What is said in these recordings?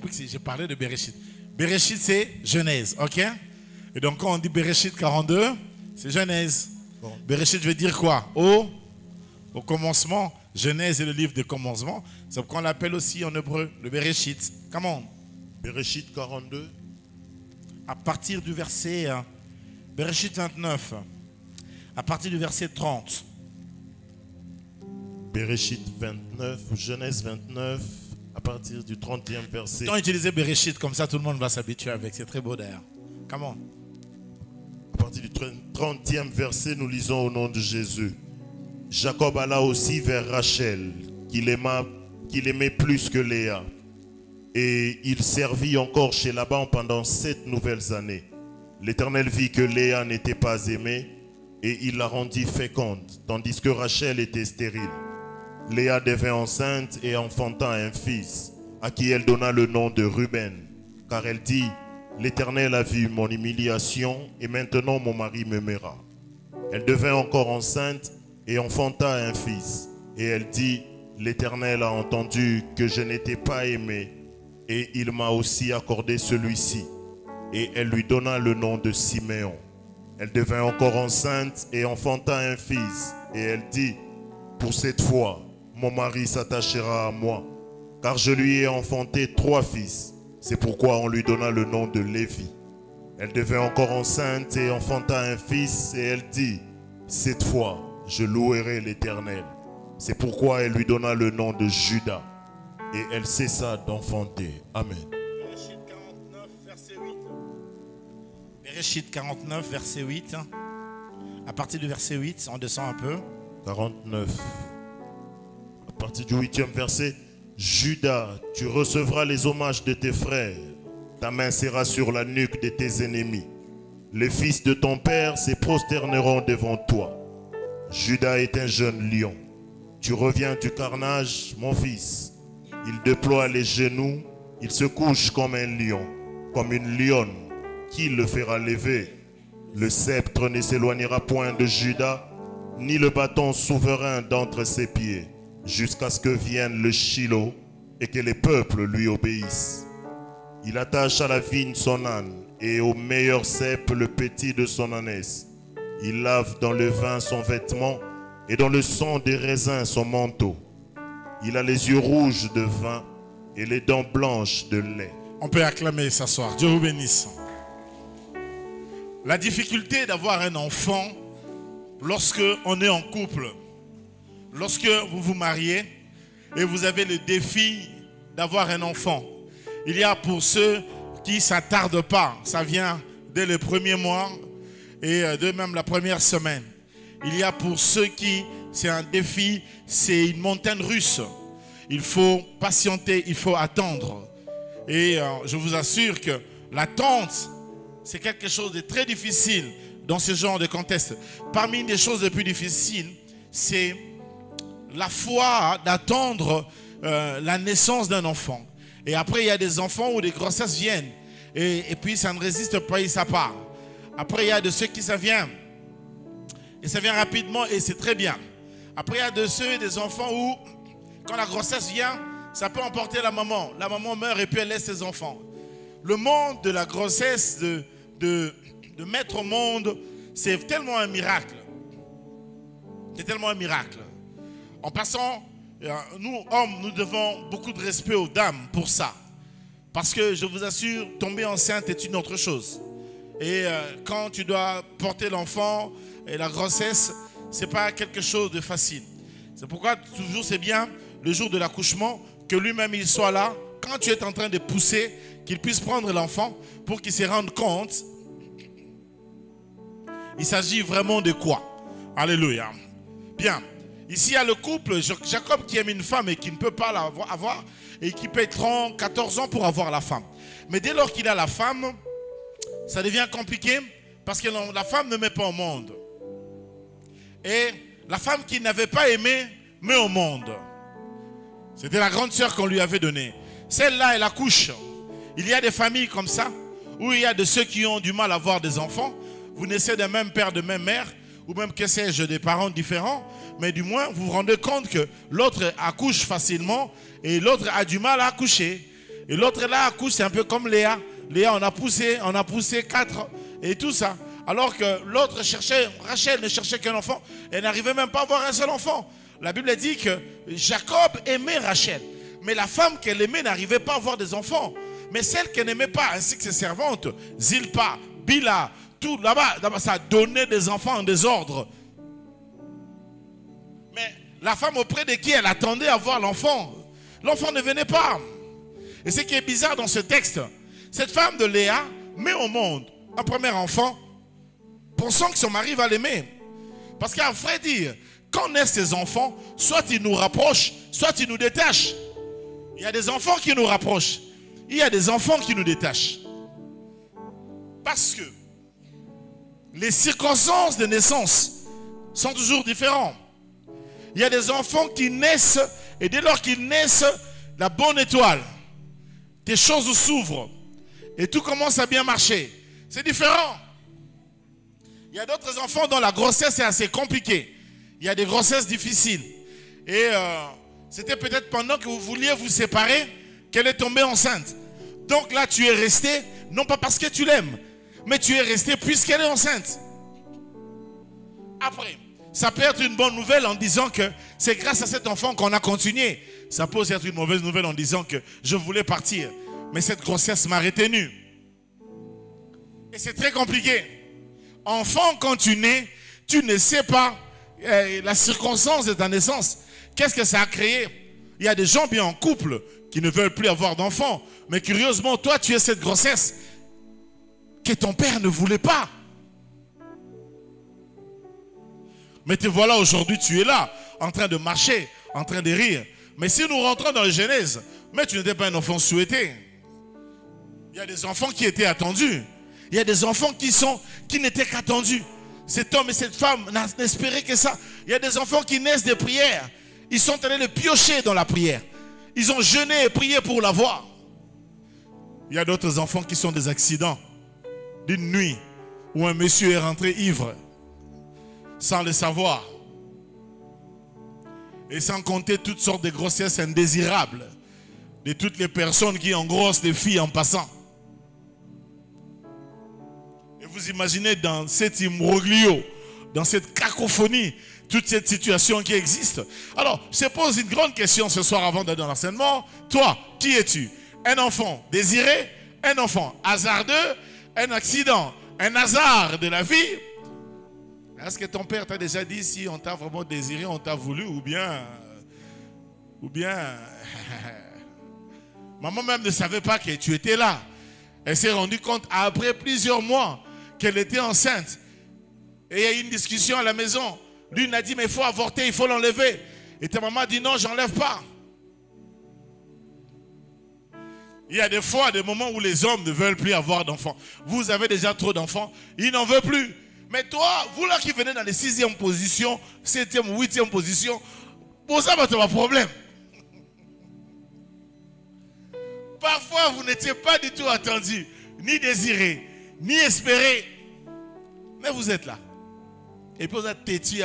compris que j'ai parlé de Bereshit. Bereshit, c'est Genèse, ok? Et donc, quand on dit Bereshit 42, c'est Genèse. Bon. Bereshit veut dire quoi? Au commencement. Genèse est le livre de commencement. C'est pourquoi on l'appelle aussi en hébreu le Bereshit. Comment? Bereshit 42. À partir du verset Bereshit 29, à partir du verset 30. Bereshit 29, Genèse 29, à partir du 30e verset. Quand on utilisait Bereshit comme ça, tout le monde va s'habituer avec. C'est très beau d'ailleurs. Comment? À partir du 30e verset, nous lisons au nom de Jésus. Jacob alla aussi vers Rachel, qu'il aimait plus que Léa. Et il servit encore chez Laban pendant 7 nouvelles années. L'Éternel vit que Léa n'était pas aimée et il la rendit féconde, tandis que Rachel était stérile. Léa devint enceinte et enfanta un fils, à qui elle donna le nom de Ruben, car elle dit, l'Éternel a vu mon humiliation et maintenant mon mari m'aimera. Elle devint encore enceinte et enfanta un fils, et elle dit, l'Éternel a entendu que je n'étais pas aimée, et il m'a aussi accordé celui-ci. Et elle lui donna le nom de Siméon. Elle devint encore enceinte et enfanta un fils. Et elle dit, pour cette fois, mon mari s'attachera à moi, car je lui ai enfanté 3 fils. C'est pourquoi on lui donna le nom de Lévi. Elle devint encore enceinte et enfanta un fils. Et elle dit, cette fois, je louerai l'Éternel. C'est pourquoi elle lui donna le nom de Judas. Et elle cessa d'enfanter. Amen. Bereshit 49, verset 8. Bereshit 49, verset 8. À partir du verset 8, on descend un peu. 49. À partir du 8e verset. Judas, tu recevras les hommages de tes frères. Ta main sera sur la nuque de tes ennemis. Les fils de ton père se prosterneront devant toi. Judas est un jeune lion. Tu reviens du carnage, mon fils. Il déploie les genoux, il se couche comme un lion, comme une lionne. Qui le fera lever? Le sceptre ne s'éloignera point de Judas, ni le bâton souverain d'entre ses pieds, jusqu'à ce que vienne le Shilo et que les peuples lui obéissent. Il attache à la vigne son âne et au meilleur cep le petit de son ânesse. Il lave dans le vin son vêtement et dans le sang des raisins son manteau. Il a les yeux rouges de vin et les dents blanches de lait. On peut acclamer ce soir. Dieu vous bénisse. La difficulté d'avoir un enfant lorsque on est en couple, lorsque vous vous mariez et vous avez le défi d'avoir un enfant. Il y a pour ceux qui ça tarde pas, ça vient dès le premier mois et de même la première semaine. Il y a pour ceux qui c'est un défi, c'est une montagne russe. Il faut patienter, il faut attendre. Et je vous assure que l'attente, c'est quelque chose de très difficile dans ce genre de contexte. Parmi les choses les plus difficiles, c'est la foi d'attendre la naissance d'un enfant. Et après, il y a des enfants où des grossesses viennent. Et puis, ça ne résiste pas et ça part. Après, il y a de ceux qui ça vient. Et ça vient rapidement et c'est très bien. Après, il y a de ceux, des enfants où, quand la grossesse vient, ça peut emporter la maman. La maman meurt et puis elle laisse ses enfants. Le monde de la grossesse, de mettre au monde, c'est tellement un miracle. C'est tellement un miracle. En passant, nous, hommes, nous devons beaucoup de respect aux dames pour ça. Parce que, je vous assure, tomber enceinte est une autre chose. Et quand tu dois porter l'enfant et la grossesse, ce n'est pas quelque chose de facile. C'est pourquoi toujours c'est bien, le jour de l'accouchement, que lui-même il soit là, quand tu es en train de pousser, qu'il puisse prendre l'enfant pour qu'il se rende compte. Il s'agit vraiment de quoi? Alléluia. Bien. Ici, il y a le couple, Jacob qui aime une femme et qui ne peut pas l'avoir et qui paye 14 ans pour avoir la femme. Mais dès lors qu'il a la femme, ça devient compliqué parce que la femme ne met pas au monde. Et la femme qu'il n'avait pas aimée met au monde. C'était la grande sœur qu'on lui avait donnée. Celle-là, elle accouche. Il y a des familles comme ça où il y a de ceux qui ont du mal à avoir des enfants. Vous naissez d'un même père, de même mère, ou même, que sais-je, des parents différents. Mais du moins, vous vous rendez compte que l'autre accouche facilement et l'autre a du mal à accoucher. Et l'autre là accouche, c'est un peu comme Léa. Léa, on a poussé 4 et tout ça. Alors que l'autre cherchait, Rachel ne cherchait qu'un enfant. Elle n'arrivait même pas à avoir un seul enfant. La Bible dit que Jacob aimait Rachel. Mais la femme qu'elle aimait n'arrivait pas à avoir des enfants. Mais celle qu'elle n'aimait pas, ainsi que ses servantes, Zilpa, Bila, tout là-bas, ça donnait des enfants en désordre. Mais la femme auprès de qui elle attendait à voir l'enfant, l'enfant ne venait pas. Et ce qui est bizarre dans ce texte, cette femme de Léa met au monde un premier enfant, pensant que son mari va l'aimer. Parce qu'à vrai dire, quand naissent ces enfants, soit ils nous rapprochent, soit ils nous détachent. Il y a des enfants qui nous rapprochent. Il y a des enfants qui nous détachent. Parce que les circonstances de naissance sont toujours différentes. Il y a des enfants qui naissent, et dès lors qu'ils naissent, la bonne étoile, des choses s'ouvrent, et tout commence à bien marcher. C'est différent. Il y a d'autres enfants dont la grossesse est assez compliquée. Il y a des grossesses difficiles. Et c'était peut-être pendant que vous vouliez vous séparer qu'elle est tombée enceinte. Donc là, tu es resté, non pas parce que tu l'aimes, mais tu es resté puisqu'elle est enceinte. Après, ça peut être une bonne nouvelle en disant que c'est grâce à cet enfant qu'on a continué. Ça peut aussi être une mauvaise nouvelle en disant que je voulais partir, mais cette grossesse m'a retenu. Et c'est très compliqué. Enfant, quand tu nais, tu ne sais pas la circonstance de ta naissance. Qu'est-ce que ça a créé? Il y a des gens bien en couple qui ne veulent plus avoir d'enfants. Mais curieusement, toi, tu as cette grossesse que ton père ne voulait pas. Mais te voilà aujourd'hui, tu es là, en train de marcher, en train de rire. Mais si nous rentrons dans la Genèse, mais tu n'étais pas un enfant souhaité. Il y a des enfants qui étaient attendus. Il y a des enfants qui n'étaient qu'attendus. Cet homme et cette femme n'espéraient que ça. Il y a des enfants qui naissent des prières. Ils sont allés le piocher dans la prière. Ils ont jeûné et prié pour l'avoir. Il y a d'autres enfants qui sont des accidents d'une nuit où un monsieur est rentré ivre sans le savoir. Et sans compter toutes sortes de grossesses indésirables de toutes les personnes qui engrossent des filles en passant. Et vous imaginez dans cet imbroglio, dans cette cacophonie, toute cette situation qui existe. Alors, je te pose une grande question ce soir avant d'aller dans l'enseignement. Toi, qui es-tu? Un enfant désiré, un enfant hasardeux, un accident, un hasard de la vie? Est-ce que ton père t'a déjà dit si on t'a vraiment désiré, on t'a voulu, ou bien maman même ne savait pas que tu étais là. Elle s'est rendue compte après plusieurs mois qu'elle était enceinte. Et il y a eu une discussion à la maison. L'une a dit, mais il faut avorter, il faut l'enlever. Et ta maman a dit, non, j'enlève pas. Il y a des fois, des moments où les hommes ne veulent plus avoir d'enfants. Vous avez déjà trop d'enfants, ils n'en veulent plus. Mais toi, vous là qui venez dans les 6e position, 7e ou 8e position, pour ça, c'est un problème. Parfois, vous n'étiez pas du tout attendu, ni désiré, ni espéré. Mais vous êtes là. Et puis vous êtes têtu.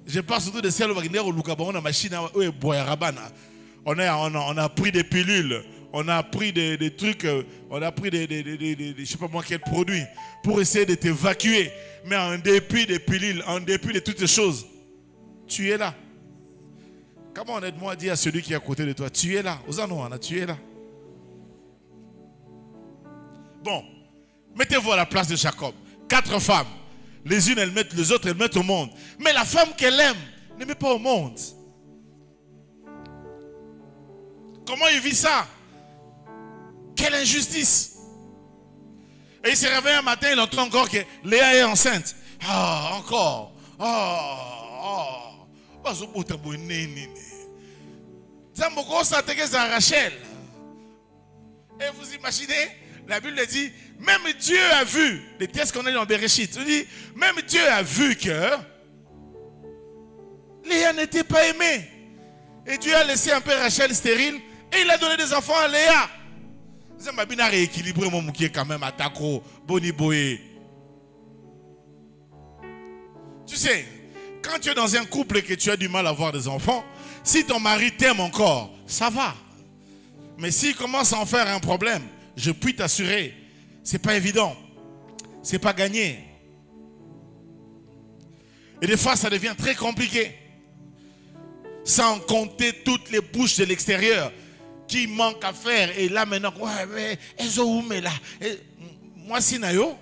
Je parle surtout de celles qui sont au Lukaba, on a machine, on a pris des pilules, on a pris des trucs, on a pris je ne sais pas moi quel produit pour essayer de t'évacuer. Mais en dépit des pilules, en dépit de toutes ces choses, tu es là. Comment honnêtement dire à celui qui est à côté de toi, tu es là. Tu es là. Bon, mettez-vous à la place de Jacob. 4 femmes. Les unes, elles mettent, les autres, elles mettent au monde. Mais la femme qu'elle aime ne met pas au monde. Comment il vit ça? Quelle injustice. Et il se réveille un matin, il entend encore que Léa est enceinte. Ah, encore. C'est Rachel. Et vous imaginez, la Bible dit, même Dieu a vu, les textes qu'on a dans Bereshit, dit, même Dieu a vu que Léa n'était pas aimée. Et Dieu a laissé un peu Rachel stérile et il a donné des enfants à Léa. Ça m'a bien rééquilibré mon moukier quand même à Tako, Boni Boé. Tu sais, quand tu es dans un couple et que tu as du mal à avoir des enfants, si ton mari t'aime encore, ça va. Mais s'il commence à en faire un problème, je puis t'assurer, c'est pas évident. C'est pas gagné. Et des fois, ça devient très compliqué. Sans compter toutes les bouches de l'extérieur qui manquent à faire. Et là, maintenant, ouais, elles ont où, mais là, moi, si nayo,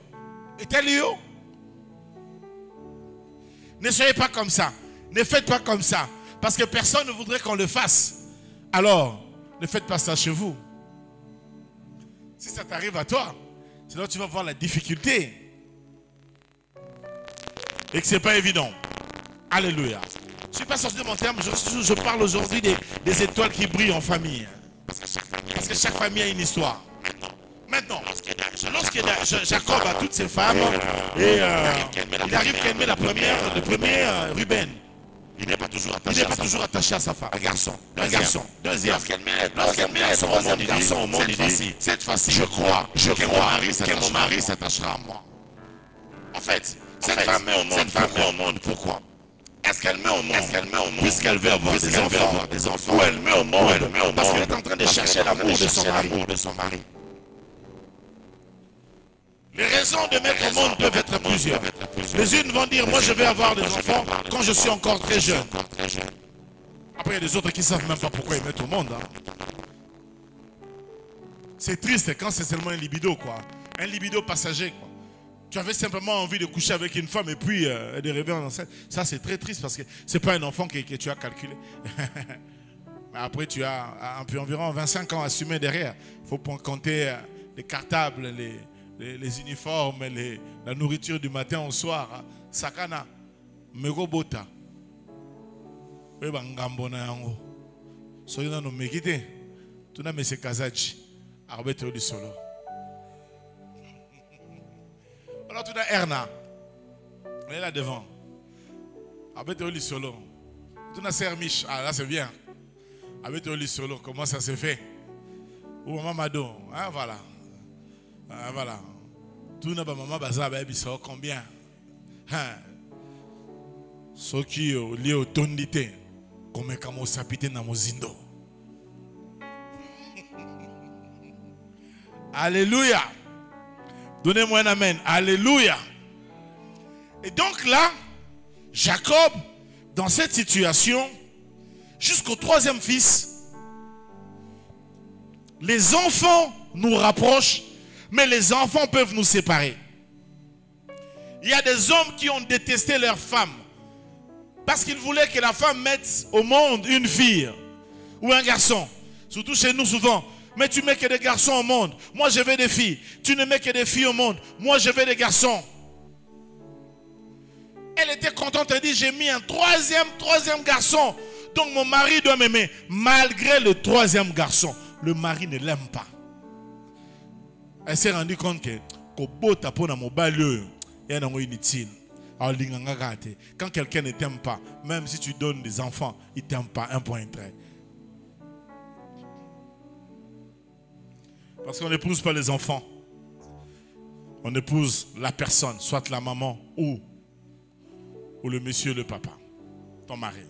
et tel yo. Ne soyez pas comme ça. Ne faites pas comme ça. Parce que personne ne voudrait qu'on le fasse. Alors, ne faites pas ça chez vous. Si ça t'arrive à toi, sinon tu vas voir la difficulté. Et que ce n'est pas évident. Alléluia. Je ne suis pas sorti de mon terme. Je parle aujourd'hui des étoiles qui brillent en famille. Parce que chaque famille a une histoire. Maintenant, lorsque Jacob a toutes ses femmes, et il arrive qu'elle met le premier Ruben. Il n'est pas toujours attaché à sa femme. Un garçon. Deuxième. Lorsqu'elle met son garçon au monde, il dit, cette fois-ci, je crois que mon mari s'attachera à moi. En fait, cette femme met au monde. Pourquoi? Est-ce qu'elle met au monde puisqu'elle veut avoir des enfants? Ou elle met au monde parce qu'elle est en train de chercher l'amour de son mari? Les raisons de mettre au monde peuvent être plusieurs. Les unes vont dire, moi je vais avoir des enfants quand je suis encore très jeune. Après, il y a des autres qui ne savent même pas pourquoi ils mettent au monde. C'est triste quand c'est seulement un libido, quoi. Un libido passager, quoi. Tu avais simplement envie de coucher avec une femme et puis de rêver en enceinte. Ça, c'est très triste parce que ce n'est pas un enfant que tu as calculé. Mais après, tu as environ 25 ans assumé derrière. Il faut compter les cartables, les uniformes, la nourriture du matin au soir. Sakana, megobota. Ngambona yango. Soyez no megite. Tu n'as pas kazachi. Arbeto du solo. Alors tu as Erna. Elle est là devant. Arbeto du solo. Tu as Sermiche. Ah là c'est bien. Arbeto du solo. Comment ça se fait? Ou maman Mado. Ah voilà. Ah, voilà. Tout n'a pas maman baza baby ça combien? Ce qui est lié au tondité comme kamo sapite na mozindo. Alléluia. Donnez-moi un amen. Alléluia. Et donc là, Jacob, dans cette situation, jusqu'au troisième fils, les enfants nous rapprochent. Mais les enfants peuvent nous séparer. Il y a des hommes qui ont détesté leur femme parce qu'ils voulaient que la femme mette au monde une fille ou un garçon. Surtout chez nous souvent. Mais tu mets que des garçons au monde. Moi je veux des filles. Tu ne mets que des filles au monde. Moi je veux des garçons. Elle était contente. Elle dit j'ai mis un troisième garçon. Donc mon mari doit m'aimer. Malgré le troisième garçon, le mari ne l'aime pas. Elle s'est rendue compte que quand quelqu'un ne t'aime pas, même si tu donnes des enfants, il ne t'aime pas. Un point trait. Parce qu'on n'épouse pas les enfants. On épouse la personne, soit la maman ou le monsieur, le papa, ton mari.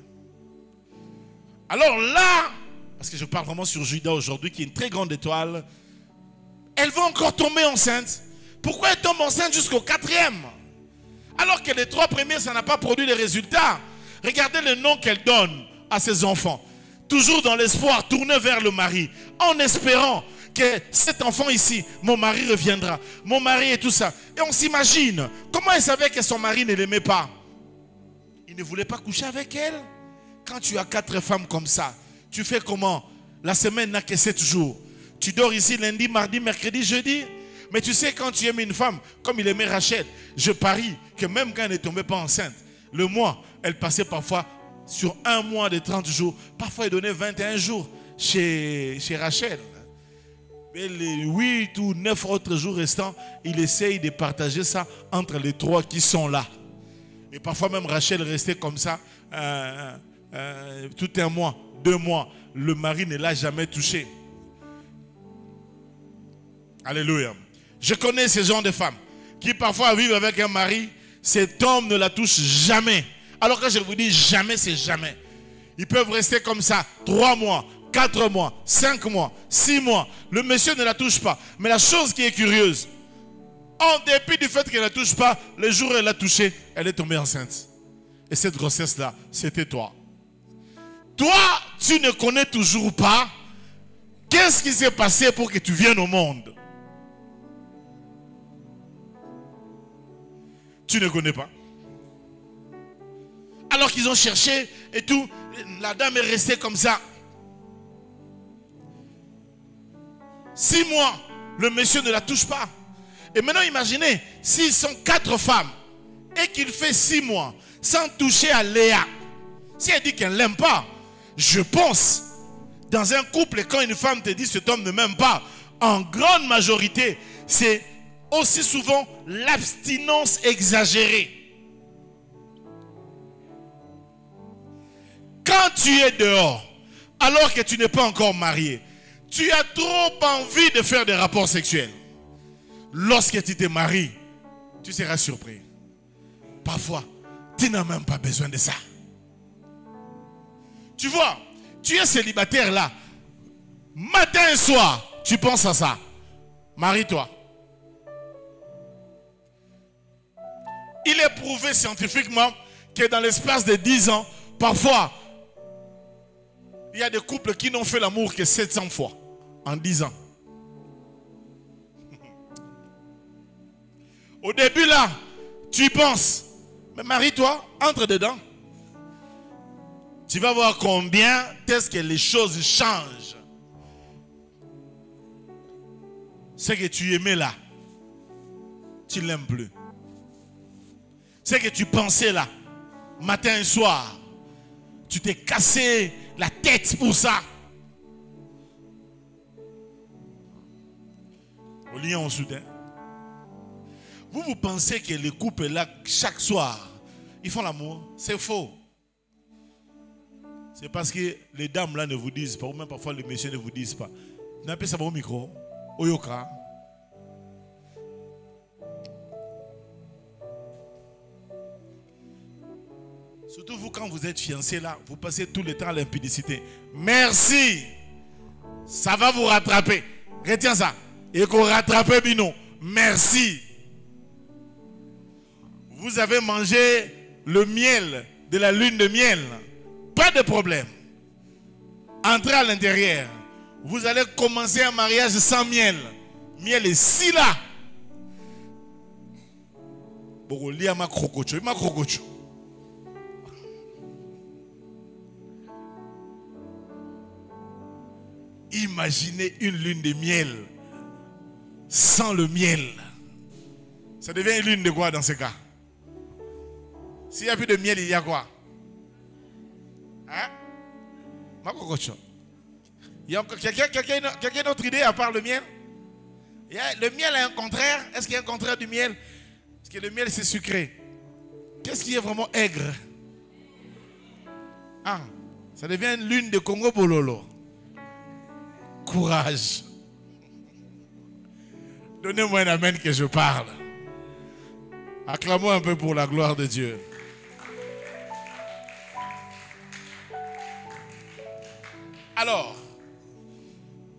Alors là, parce que je parle vraiment sur Judas aujourd'hui, qui est une très grande étoile, elle va encore tomber enceinte. Pourquoi elle tombe enceinte jusqu'au 4e? Alors que les 3 premiers, ça n'a pas produit de résultats. Regardez le nom qu'elle donne à ses enfants. Toujours dans l'espoir, tourné vers le mari. En espérant que cet enfant ici, mon mari reviendra. Mon mari et tout ça. Et on s'imagine, comment elle savait que son mari ne l'aimait pas? Il ne voulait pas coucher avec elle. Quand tu as 4 femmes comme ça, tu fais comment? La semaine n'a que 7 jours. Tu dors ici lundi, mardi, mercredi, jeudi. Mais tu sais, quand tu aimes une femme, comme il aimait Rachel, je parie que même quand elle ne tombait pas enceinte, le mois, elle passait parfois sur un mois de 30 jours. Parfois, elle donnait 21 jours chez Rachel. Mais les 8 ou 9 autres jours restants, il essaye de partager ça entre les 3 qui sont là. Et parfois même Rachel restait comme ça tout un mois, 2 mois. Le mari ne l'a jamais touché. Alléluia. Je connais ces gens de femmes qui parfois vivent avec un mari, cet homme ne la touche jamais. Alors que je vous dis jamais, c'est jamais. Ils peuvent rester comme ça 3 mois, 4 mois, 5 mois, 6 mois. Le monsieur ne la touche pas. Mais la chose qui est curieuse, en dépit du fait qu'elle ne la touche pas, le jour où elle l'a touchée, elle est tombée enceinte. Et cette grossesse-là, c'était toi. Toi, tu ne connais toujours pas qu'est-ce qui s'est passé pour que tu viennes au monde. Tu ne connais pas. Alors qu'ils ont cherché et tout, la dame est restée comme ça. 6 mois, le monsieur ne la touche pas. Et maintenant, imaginez, s'ils sont 4 femmes et qu'il fait 6 mois sans toucher à Léa, si elle dit qu'elle ne l'aime pas, je pense, dans un couple, quand une femme te dit cet homme ne m'aime pas, en grande majorité, c'est aussi souvent l'abstinence exagérée. Quand tu es dehors, alors que tu n'es pas encore marié, tu as trop envie de faire des rapports sexuels. Lorsque tu te maries, tu seras surpris. Parfois, tu n'as même pas besoin de ça. Tu vois, tu es célibataire là. Matin et soir, tu penses à ça. Marie-toi. Il est prouvé scientifiquement que dans l'espace de 10 ans, parfois, il y a des couples qui n'ont fait l'amour que 700 fois en 10 ans. Au début là, tu y penses, mais marie-toi, entre dedans. Tu vas voir combien est-ce que les choses changent. Ce que tu aimais là, tu ne l'aimes plus. Ce que tu pensais là, matin et soir, tu t'es cassé la tête pour ça. Au lien en soutien. Vous pensez que les couples là, chaque soir, ils font l'amour? C'est faux. C'est parce que les dames là ne vous disent pas, ou même parfois les messieurs ne vous disent pas. Vous n'avez pas ça au micro? Oyoka. Surtout vous, quand vous êtes fiancé là, vous passez tout le temps à l'impudicité. Merci. Ça va vous rattraper. Retiens ça. Et qu'on rattrape Bino. Merci. Vous avez mangé le miel de la lune de miel. Pas de problème. Entrez à l'intérieur. Vous allez commencer un mariage sans miel. Miel est si là. Imaginez une lune de miel sans le miel. Ça devient une lune de quoi dans ce cas? S'il n'y a plus de miel, il y a quoi? Hein? Il y a quelqu'un d'autre idée à part le miel? Le miel a un contraire. Est-ce qu'il y a un contraire du miel? Parce que le miel c'est sucré. Qu'est-ce qui est vraiment aigre? Ah, ça devient une lune de Congo Bololo. Courage. Donnez-moi un amen que je parle. Acclamons un peu pour la gloire de Dieu. Alors,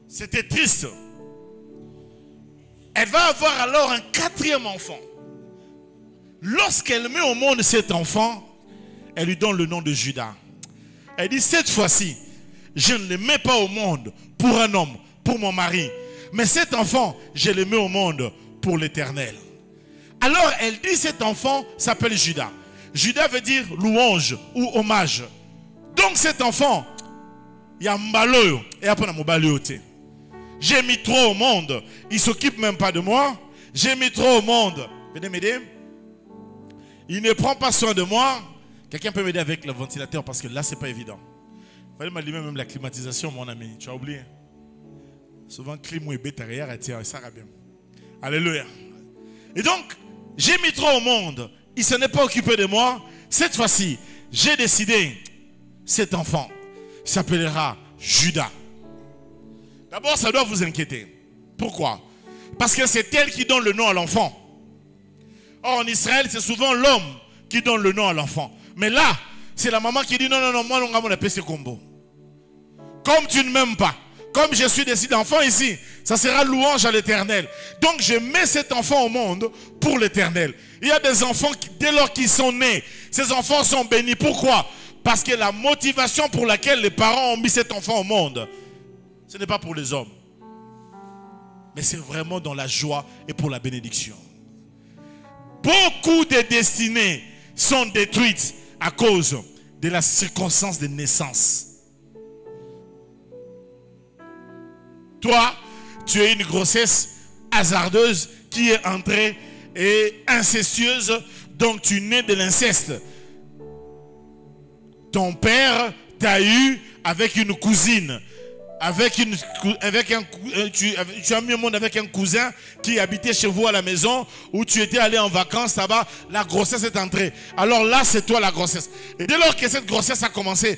c'était triste. Elle va avoir alors un 4e enfant. Lorsqu'elle met au monde cet enfant, elle lui donne le nom de Judas. Elle dit, cette fois-ci, je ne le mets pas au monde pour un homme, pour mon mari. Mais cet enfant, je le mets au monde pour l'Éternel. Alors, elle dit, cet enfant s'appelle Judas. Judas veut dire louange ou hommage. Donc, cet enfant, il y a mbalo et après mbalo. J'ai mis trop au monde. Il ne s'occupe même pas de moi. J'ai mis trop au monde. Mesdames, il ne prend pas soin de moi. Quelqu'un peut m'aider avec le ventilateur parce que là, ce n'est pas évident. Il fallait m'allumer même la climatisation, mon ami. Tu as oublié. Souvent, clim ou bête arrière, ça va bien. Alléluia. Et donc, j'ai mis trop au monde. Il ne s'en est pas occupé de moi. Cette fois-ci, j'ai décidé, cet enfant s'appellera Judas. D'abord, ça doit vous inquiéter. Pourquoi? Parce que c'est elle qui donne le nom à l'enfant. Or, en Israël, c'est souvent l'homme qui donne le nom à l'enfant. Mais là, c'est la maman qui dit non, non, non, moi, on appelle ce combo. Comme tu ne m'aimes pas, comme je suis décidé d'enfant ici, ça sera louange à l'Éternel. Donc je mets cet enfant au monde pour l'Éternel. Il y a des enfants qui, dès lors qu'ils sont nés, ces enfants sont bénis. Pourquoi? Parce que la motivation pour laquelle les parents ont mis cet enfant au monde, ce n'est pas pour les hommes, mais c'est vraiment dans la joie et pour la bénédiction. Beaucoup de destinées sont détruites à cause de la circonstance de naissance. Toi, tu as une grossesse hasardeuse qui est entrée et incestueuse, donc tu nais de l'inceste. Ton père t'a eu avec une cousine, tu as mis au monde avec un cousin qui habitait chez vous à la maison, où tu étais allé en vacances là-bas, la grossesse est entrée. Alors là, c'est toi la grossesse. Et dès lors que cette grossesse a commencé,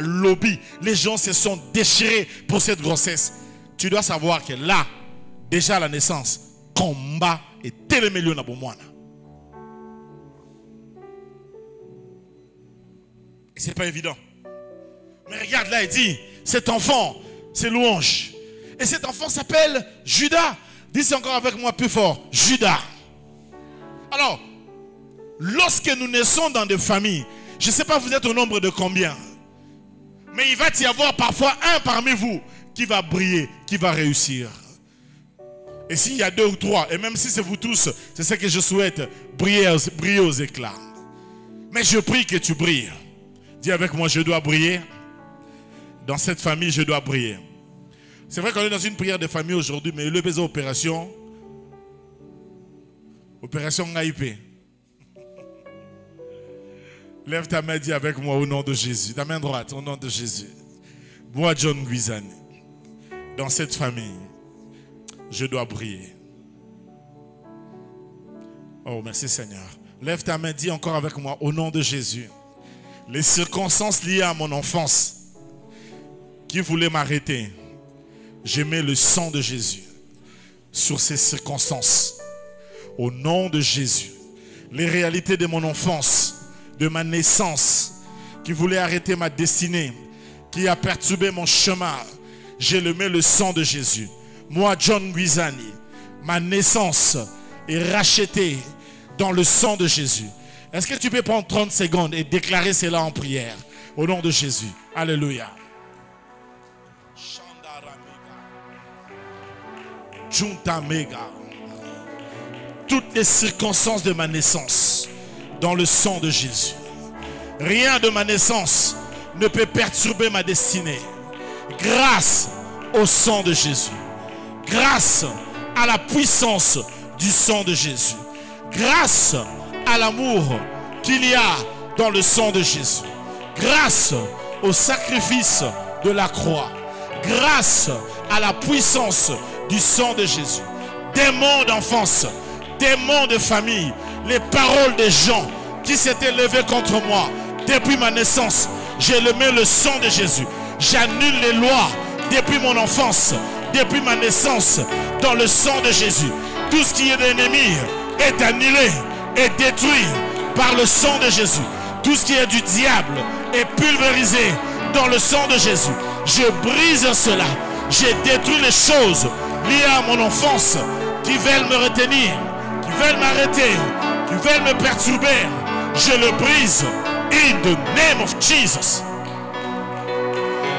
lobby, les gens se sont déchirés pour cette grossesse. Tu dois savoir que là, déjà à la naissance, combat et télémélion à Bomwana. Et c'est pas évident. Mais regarde là, il dit, cet enfant, c'est louange. Et cet enfant s'appelle Judas. Dis encore avec moi plus fort, Judas. Alors, lorsque nous naissons dans des familles, je ne sais pas vous êtes au nombre de combien, mais il va y avoir parfois un parmi vous qui va briller, qui va réussir. Et s'il y a 2 ou 3, et même si c'est vous tous, c'est ce que je souhaite, briller aux éclats. Mais je prie que tu brilles. Dis avec moi, je dois briller. Dans cette famille, je dois briller. C'est vrai qu'on est dans une prière de famille aujourd'hui, mais le besoin opération Ngaïpé. Lève ta main, dis avec moi au nom de Jésus. Ta main droite, au nom de Jésus. Moi, John Guizani, dans cette famille, je dois briller. Oh, merci Seigneur. Lève ta main, dis encore avec moi au nom de Jésus. Les circonstances liées à mon enfance qui voulaient m'arrêter, je mets le sang de Jésus sur ces circonstances. Au nom de Jésus, les réalités de mon enfance, de ma naissance, qui voulaient arrêter ma destinée, qui a perturbé mon chemin, je le mets le sang de Jésus. Moi, John Guizani, ma naissance est rachetée dans le sang de Jésus. Est-ce que tu peux prendre 30 secondes et déclarer cela en prière? Au nom de Jésus. Alléluia. Junta Mega. Toutes les circonstances de ma naissance dans le sang de Jésus. Rien de ma naissance ne peut perturber ma destinée. Grâce au sang de Jésus. Grâce à la puissance du sang de Jésus. Grâce à l'amour qu'il y a dans le sang de Jésus. Grâce au sacrifice de la croix. Grâce à la puissance du sang de Jésus. Démons d'enfance, démons de famille, les paroles des gens qui s'étaient levés contre moi depuis ma naissance, je le mets le sang de Jésus. J'annule les lois depuis mon enfance, depuis ma naissance, dans le sang de Jésus. Tout ce qui est d'ennemi est annulé et détruit par le sang de Jésus. Tout ce qui est du diable est pulvérisé dans le sang de Jésus. Je brise cela. Je détruis les choses liées à mon enfance qui veulent me retenir, qui veulent m'arrêter, qui veulent me perturber. Je le brise in the name of Jesus.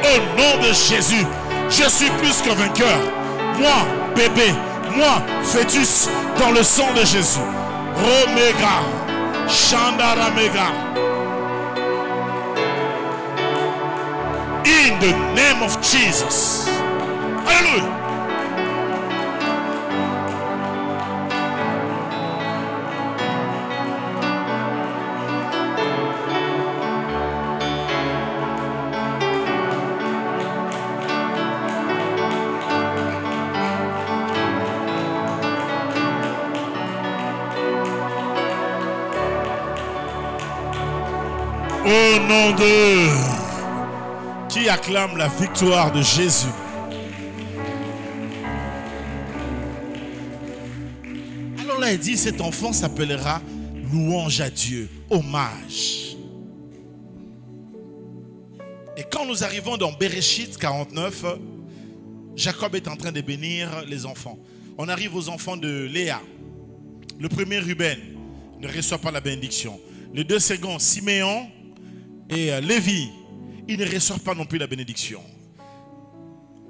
Au nom de Jésus, je suis plus que vainqueur. Moi, bébé, moi, fœtus, dans le sang de Jésus. Omega, Shandaramega. In the name of Jesus. Alléluia. Au nom de... Qui acclame la victoire de Jésus? Alors là, il dit, cet enfant s'appellera louange à Dieu, hommage. Et quand nous arrivons dans Bereshit 49, Jacob est en train de bénir les enfants. On arrive aux enfants de Léa. Le premier, Ruben, ne reçoit pas la bénédiction. Les deux seconds, Siméon et Lévi, ils ne reçoivent pas non plus la bénédiction.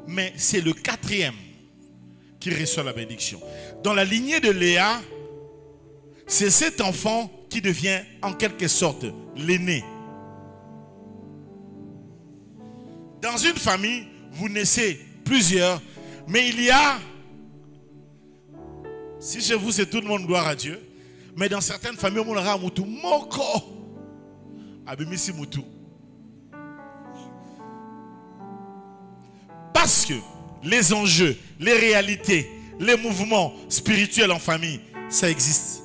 Mais c'est le quatrième qui reçoit la bénédiction. Dans la lignée de Léa, c'est cet enfant qui devient en quelque sorte l'aîné. Dans une famille, vous naissez plusieurs, mais il y a, si chez vous c'est tout le monde, gloire à Dieu, mais dans certaines familles, on aura mutu moko, abimisi mutu. Parce que les enjeux, les réalités, les mouvements spirituels en famille, ça existe.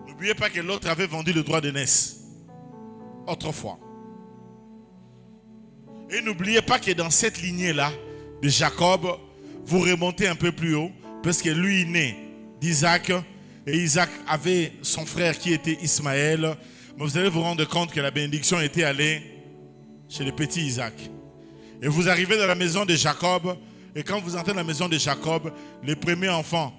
N'oubliez pas que l'autre avait vendu le droit de naissance autrefois. Et n'oubliez pas que dans cette lignée-là de Jacob, vous remontez un peu plus haut, parce que lui est né d'Isaac, et Isaac avait son frère qui était Ismaël. Mais vous allez vous rendre compte que la bénédiction était allée chez le petit Isaac. Et vous arrivez dans la maison de Jacob, et quand vous entrez dans la maison de Jacob, le premier enfant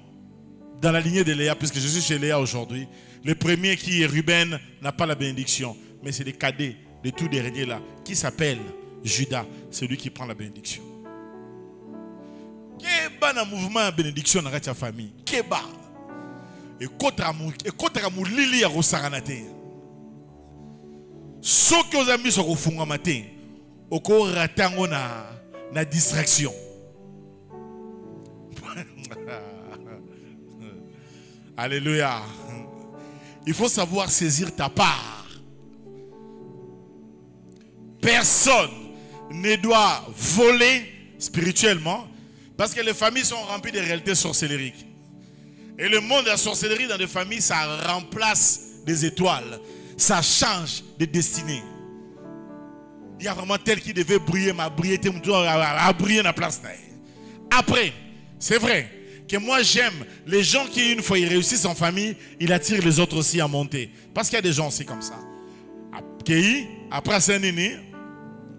dans la lignée de Léa, puisque je suis chez Léa aujourd'hui, le premier qui est Ruben n'a pas la bénédiction, mais c'est le cadet de tout dernier là, qui s'appelle Judas, c'est lui qui prend la bénédiction. Keba na mouvement de bénédiction dans ta famille. Keba. Et contre mu lili ya rosaranate. Ce que vous avez mis sur le fond matin, au cours ratango na distraction. Alléluia. Il faut savoir saisir ta part. Personne ne doit voler spirituellement parce que les familles sont remplies de réalités sorcellériques. Et le monde de la sorcellerie dans les familles, ça remplace des étoiles. Ça change de destinée. Il y a vraiment tel qui devait briller, m'a brillé, a brillé dans la place. Après, c'est vrai que moi j'aime les gens qui, une fois ils réussissent en famille, ils attirent les autres aussi à monter. Parce qu'il y a des gens aussi comme ça. Après c'est un aîné,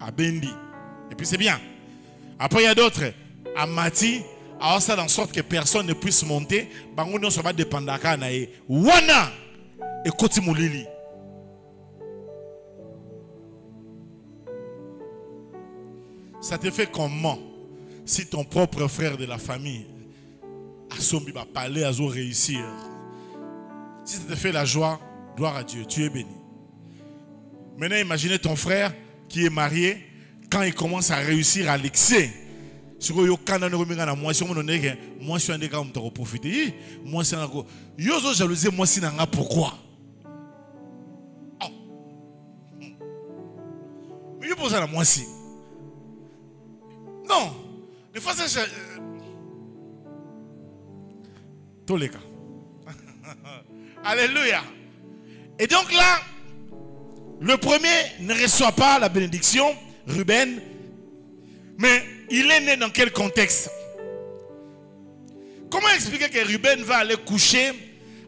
à Bendi. Et puis c'est bien. Après il y a d'autres, à Mati, à ça en sorte que personne ne puisse monter. Bangono se va dépendre de Wana et Koti Moulili. Ça te fait comment si ton propre frère de la famille Asombi va parler à réussir? Si ça te fait la joie, gloire à Dieu, tu es béni. Maintenant imaginez ton frère qui est marié, quand il commence à réussir à l'excès. Sur yo kana ne reminga na moi si on est moi si on est comme tu profiter moi c'est un yo zo jalousie moi si nanga pourquoi oh. Mais je pose à moi si non des fois c'est tous les cas. Alléluia. Et donc là le premier ne reçoit pas la bénédiction, Ruben, mais il est né dans quel contexte? Comment expliquer que Ruben va aller coucher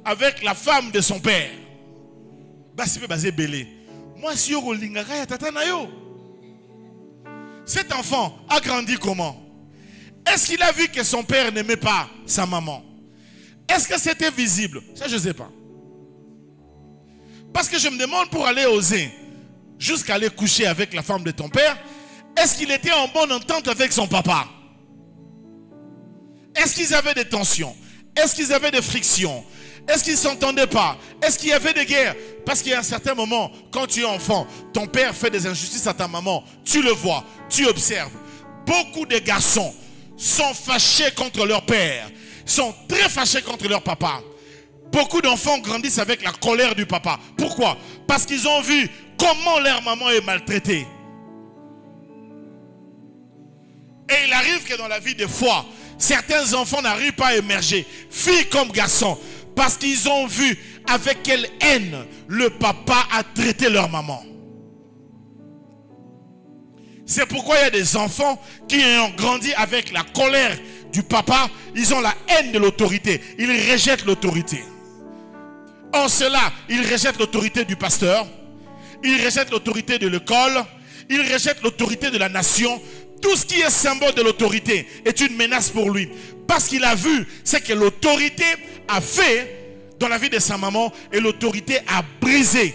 avec la femme de son père? Moi, si cet enfant a grandi comment? Est-ce qu'il a vu que son père n'aimait pas sa maman? Est-ce que c'était visible? Ça, je ne sais pas. Parce que je me demande pour aller oser jusqu'à aller coucher avec la femme de ton père, est-ce qu'il était en bonne entente avec son papa? Est-ce qu'ils avaient des tensions? Est-ce qu'ils avaient des frictions? Est-ce qu'ils ne s'entendaient pas? Est-ce qu'il y avait des guerres? Parce qu'il y a un certain moment, quand tu es enfant, ton père fait des injustices à ta maman, tu le vois, tu observes. Beaucoup de garçons sont fâchés contre leur père, sont très fâchés contre leur papa. Beaucoup d'enfants grandissent avec la colère du papa. Pourquoi? Parce qu'ils ont vu comment leur maman est maltraitée. Et il arrive que dans la vie des fois, certains enfants n'arrivent pas à émerger, filles comme garçons, parce qu'ils ont vu avec quelle haine le papa a traité leur maman. C'est pourquoi il y a des enfants qui ont grandi avec la colère du papa, ils ont la haine de l'autorité, ils rejettent l'autorité. En cela, ils rejettent l'autorité du pasteur, ils rejettent l'autorité de l'école, Il rejette l'autorité de la nation. Tout ce qui est symbole de l'autorité est une menace pour lui. Parce qu'il a vu ce que l'autorité a fait dans la vie de sa maman et l'autorité a brisé.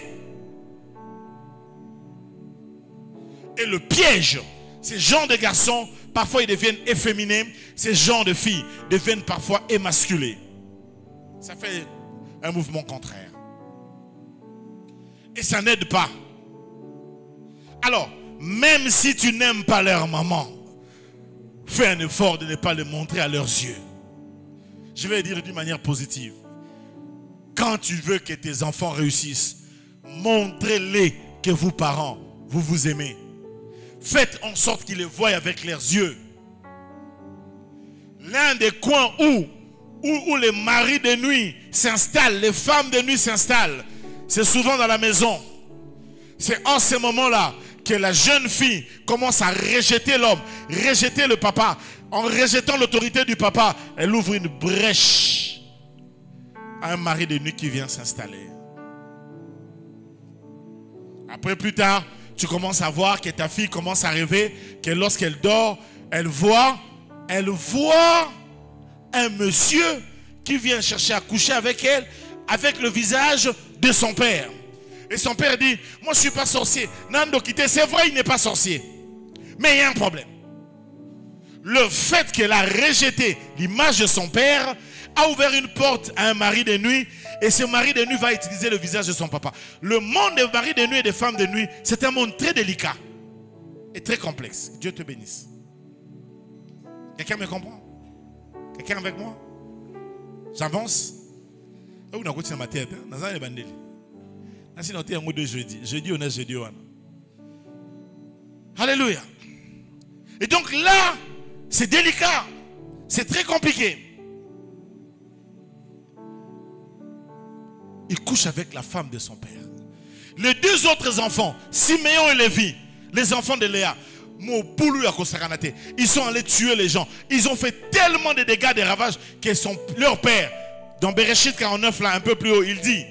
Et le piège, ces genres de garçons, parfois ils deviennent efféminés. Ces genres de filles deviennent parfois émasculées. Ça fait un mouvement contraire. Et ça n'aide pas. Alors, même si tu n'aimes pas leur maman, fais un effort de ne pas le montrer à leurs yeux. Je vais le dire d'une manière positive. Quand tu veux que tes enfants réussissent, montrez-les que vous, parents, vous vous aimez. Faites en sorte qu'ils les voient avec leurs yeux. L'un des coins où les maris de nuit s'installent, les femmes de nuit s'installent, c'est souvent dans la maison. C'est en ce moment-là que la jeune fille commence à rejeter l'homme, rejeter le papa. En rejetant l'autorité du papa, elle ouvre une brèche à un mari de nuit qui vient s'installer. Après, plus tard, tu commences à voir que ta fille commence à rêver, que lorsqu'elle dort, elle voit un monsieur qui vient chercher à coucher avec elle, avec le visage de son père. Et son père dit, moi je ne suis pas sorcier. Nando Kité, c'est vrai, il n'est pas sorcier. Mais il y a un problème. Le fait qu'elle a rejeté l'image de son père a ouvert une porte à un mari de nuit. Et ce mari de nuit va utiliser le visage de son papa. Le monde des maris de nuit et des femmes de nuit, c'est un monde très délicat et très complexe. Dieu te bénisse. Quelqu'un me comprend? Quelqu'un avec moi? J'avance. On a continué ma tête. Jeudi, on est jeudi. Alléluia. Et donc là, c'est délicat. C'est très compliqué. Il couche avec la femme de son père. Les deux autres enfants, Siméon et Lévi, les enfants de Léa, ils sont allés tuer les gens. Ils ont fait tellement de dégâts, de ravages, que leur père, dans Bereshit 49, là, un peu plus haut, il dit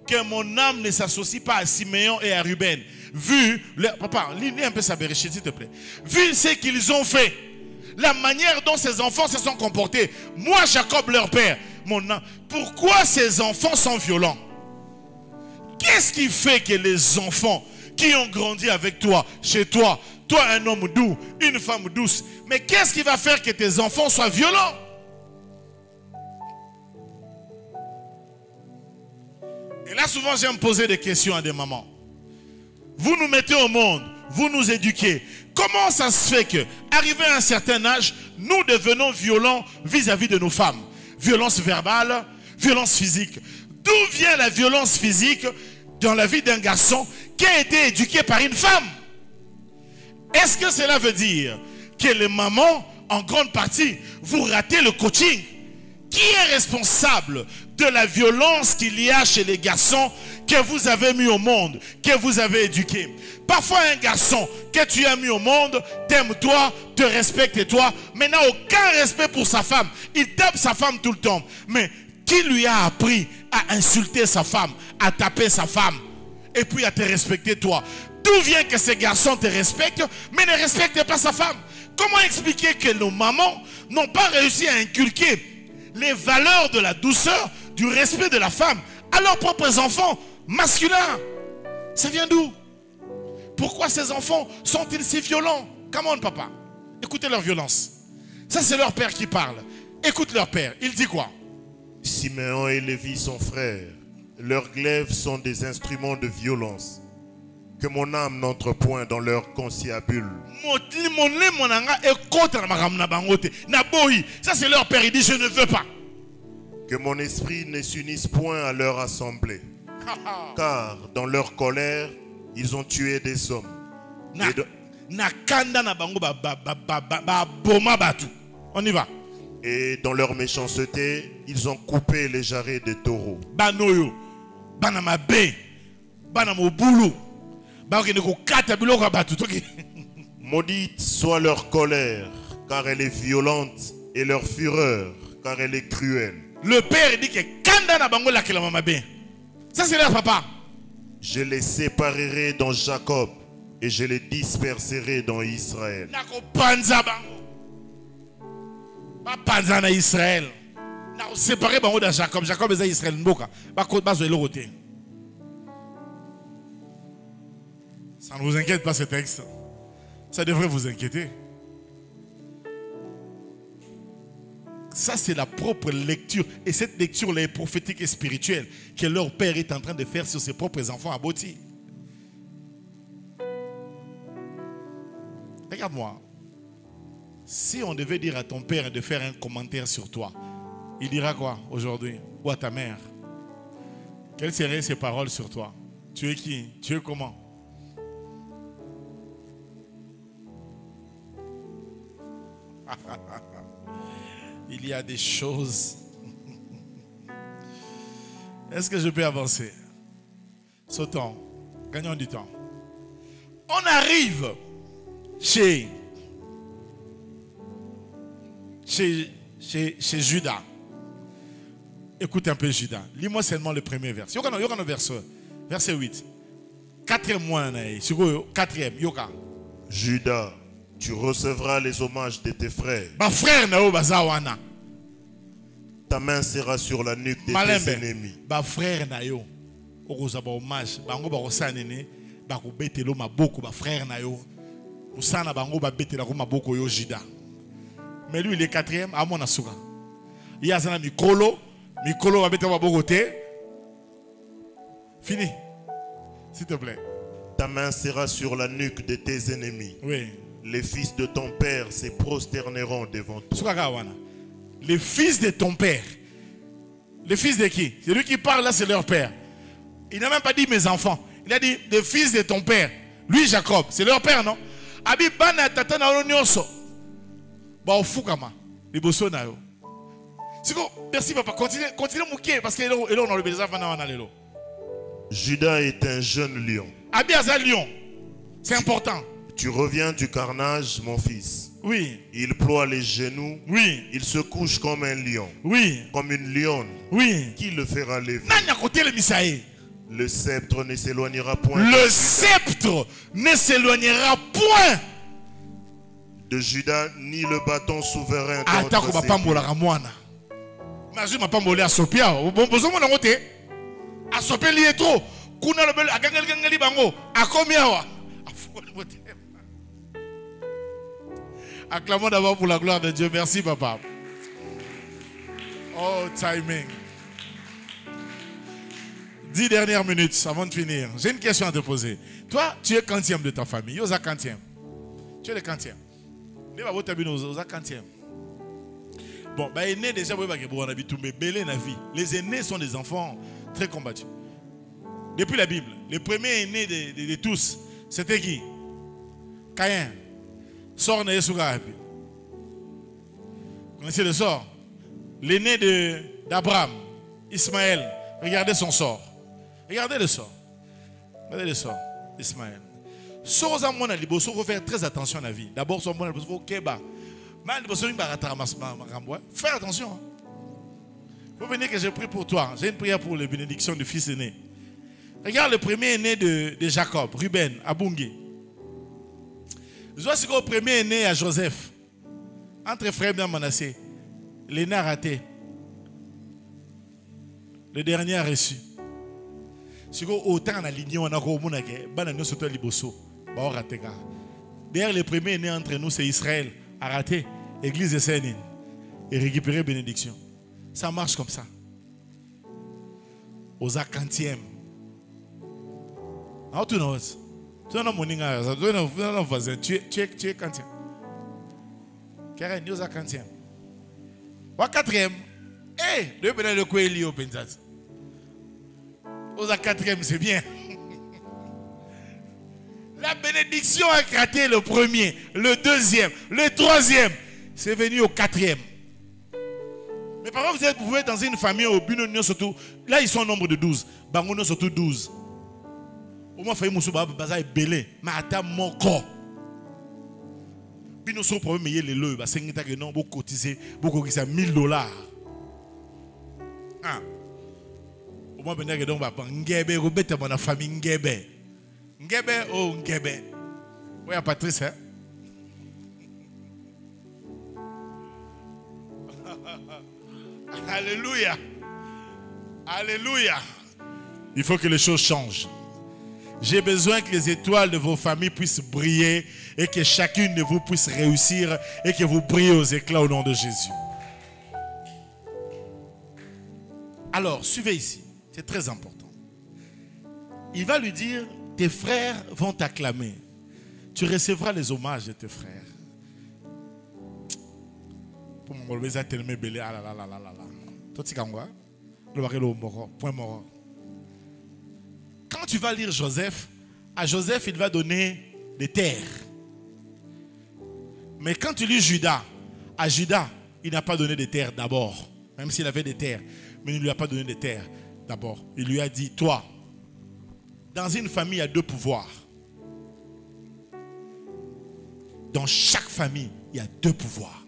que mon âme ne s'associe pas à Siméon et à Ruben. Vu, papa, lis un peu ça, Bereshit, s'il te plaît. Vu ce qu'ils ont fait, la manière dont ces enfants se sont comportés, moi, Jacob, leur père, mon âme, pourquoi ces enfants sont violents? Qu'est-ce qui fait que les enfants qui ont grandi avec toi, chez toi, toi un homme doux, une femme douce, mais qu'est-ce qui va faire que tes enfants soient violents? Et là souvent j'aime poser des questions à des mamans. Vous nous mettez au monde, vous nous éduquez. Comment ça se fait que, arrivé à un certain âge, nous devenons violents vis-à-vis de nos femmes? Violence verbale, violence physique. D'où vient la violence physique dans la vie d'un garçon qui a été éduqué par une femme? Est-ce que cela veut dire que les mamans, en grande partie, vous ratez le coaching? Qui est responsable de la violence qu'il y a chez les garçons que vous avez mis au monde, que vous avez éduqué? Parfois un garçon que tu as mis au monde t'aime toi, te respecte toi, mais n'a aucun respect pour sa femme. Il tape sa femme tout le temps. Mais qui lui a appris à insulter sa femme, à taper sa femme et puis à te respecter toi? D'où vient que ces garçons te respectent mais ne respectent pas sa femme? Comment expliquer que nos mamans n'ont pas réussi à inculquer les valeurs de la douceur, du respect de la femme à leurs propres enfants masculins? Ça vient d'où? Pourquoi ces enfants sont-ils si violents? Come on, papa. Écoutez leur violence. Ça, c'est leur père qui parle. Écoute leur père. Il dit quoi? Siméon et Lévi sont frères. Leurs glaives sont des instruments de violence. Que mon âme n'entre point dans leur conciliabule. Ça, c'est leur père. Il dit, je ne veux pas. Que mon esprit ne s'unisse point à leur assemblée. Car dans leur colère, ils ont tué des hommes. On y va. Et dans leur méchanceté, ils ont coupé les jarrets des taureaux. Maudite soit leur colère, car elle est violente, et leur fureur, car elle est cruelle. Le père dit que ça c'est leur papa. Je les séparerai dans Jacob Et je les disperserai dans Israël. Nako panza bango. Ba panza na Israël. Nako séparer bango de Jacob. Jacob est Israël mboka. Ba ko ba zo eloroté. Ça ne vous inquiète pas ce texte. Ça devrait vous inquiéter. Ça, c'est la propre lecture. Et cette lecture-là est prophétique et spirituelle que leur père est en train de faire sur ses propres enfants à Boti. Regarde-moi. Si on devait dire à ton père de faire un commentaire sur toi, il dira quoi aujourd'hui? Ou à ta mère? Quelles seraient ses paroles sur toi? Tu es qui? Tu es comment? Il y a des choses. Est-ce que je peux avancer? Sautons. Gagnons du temps. On arrive chez Judas. Écoute un peu Judas. Lis-moi seulement le premier verset. Il y a un verset 8. Quatrième mois. Quatrième. Judas, tu recevras les hommages de tes frères. Ta main sera sur la nuque de tes ennemis. Mais lui il est quatrième à mon asuka. Il y a un Mikolo va mettre ma bogoté. Fini. S'il te plaît. Ta main sera sur la nuque de tes ennemis. Oui. Les fils de ton père se prosterneront devant toi. Les fils de ton père. Les fils de qui? C'est lui qui parle là, c'est leur père. Il n'a même pas dit mes enfants. Il a dit les fils de ton père. Lui, Jacob, c'est leur père, non? Abi bana tata na onyoso. Ba ofukama. Les bosso na yo. Merci papa, continue mouké parce que là on a le baiser avant d'aller là. Judas est un jeune lion. Abi azal lion. C'est important. Tu reviens du carnage, mon fils. Oui. Il ploie les genoux. Oui. Il se couche comme un lion. Oui. Comme une lionne. Oui. Qui le fera lever? Le sceptre ne s'éloignera point. Le sceptre ne s'éloignera point de Judas, ni le bâton souverain d'entre ses pieds. Acclamons d'abord pour la gloire de Dieu. Merci, papa. Oh, timing. 10 dernières minutes avant de finir. J'ai une question à te poser. Toi, tu es quantième de ta famille. Yosa quantième. Tu es le quantième. Bon, bah, aînés déjà, les aînés sont des enfants très combattus. Depuis la Bible, le premier aîné de tous, c'était qui? Caïn. Sort de Yesouga. Vous connaissez le sort? L'aîné d'Abraham, Ismaël. Regardez son sort. Regardez le sort. Regardez le sort, Ismaël. Sort à mon il faut faire très attention à la vie. D'abord, son bon il faut keba. Faire attention. Il faut venir que je prie pour toi. J'ai une prière pour les bénédictions du fils aîné. Regarde le premier aîné de Jacob, Ruben, Abungi. Je vois ce qu'au premier aîné à Joseph. Entre frères et Manassé. L'aîné a raté. Le dernier a reçu. Autant en aligné, on a d'ailleurs, le premier né entre nous, c'est Israël. A raté. Église de Sénine. Et récupérer bénédiction. Ça marche comme ça. Aux quantième. Tu es quantième. Karen, nous à quantième. Ou quatrième. Eh, deux pénales de quoi il y a au Penzat. Aux quatrième, c'est bien. La bénédiction a raté le premier, le deuxième, le troisième. C'est venu au quatrième. Mais parfois, vous pouvez être dans une famille au Binounion surtout. Là, ils sont au nombre de 12. Bangono surtout 12. Au moins, il faut que belé. Mais attends, mon corps. Bino sur problème, mais il y a les lois. C'est que non, beaucoup cotiser, beaucoup qui c'est $1000. Ah. Au moins, ben que donc va pas. Ngebe, rebête mon famille Ngebe. Ngebe oh Ngebe. Oui, à Patrice, hein? Alléluia. Alléluia. Il faut que les choses changent. J'ai besoin que les étoiles de vos familles puissent briller et que chacune de vous puisse réussir et que vous brillez aux éclats au nom de Jésus. Alors, suivez ici. C'est très important. Il va lui dire, tes frères vont t'acclamer. Tu recevras les hommages de tes frères. Pour mon bébé, ça tellement belé. Ah là là là là là. Toi, tu sais quoi? Le baril au mort. Point mort. Quand tu vas lire Joseph, à Joseph, il va donner des terres. Mais quand tu lis Judas, à Judas, il n'a pas donné des terres d'abord. Même s'il avait des terres. Mais il ne lui a pas donné des terres d'abord. Il lui a dit, toi, dans une famille, il y a deux pouvoirs. Dans chaque famille, il y a deux pouvoirs.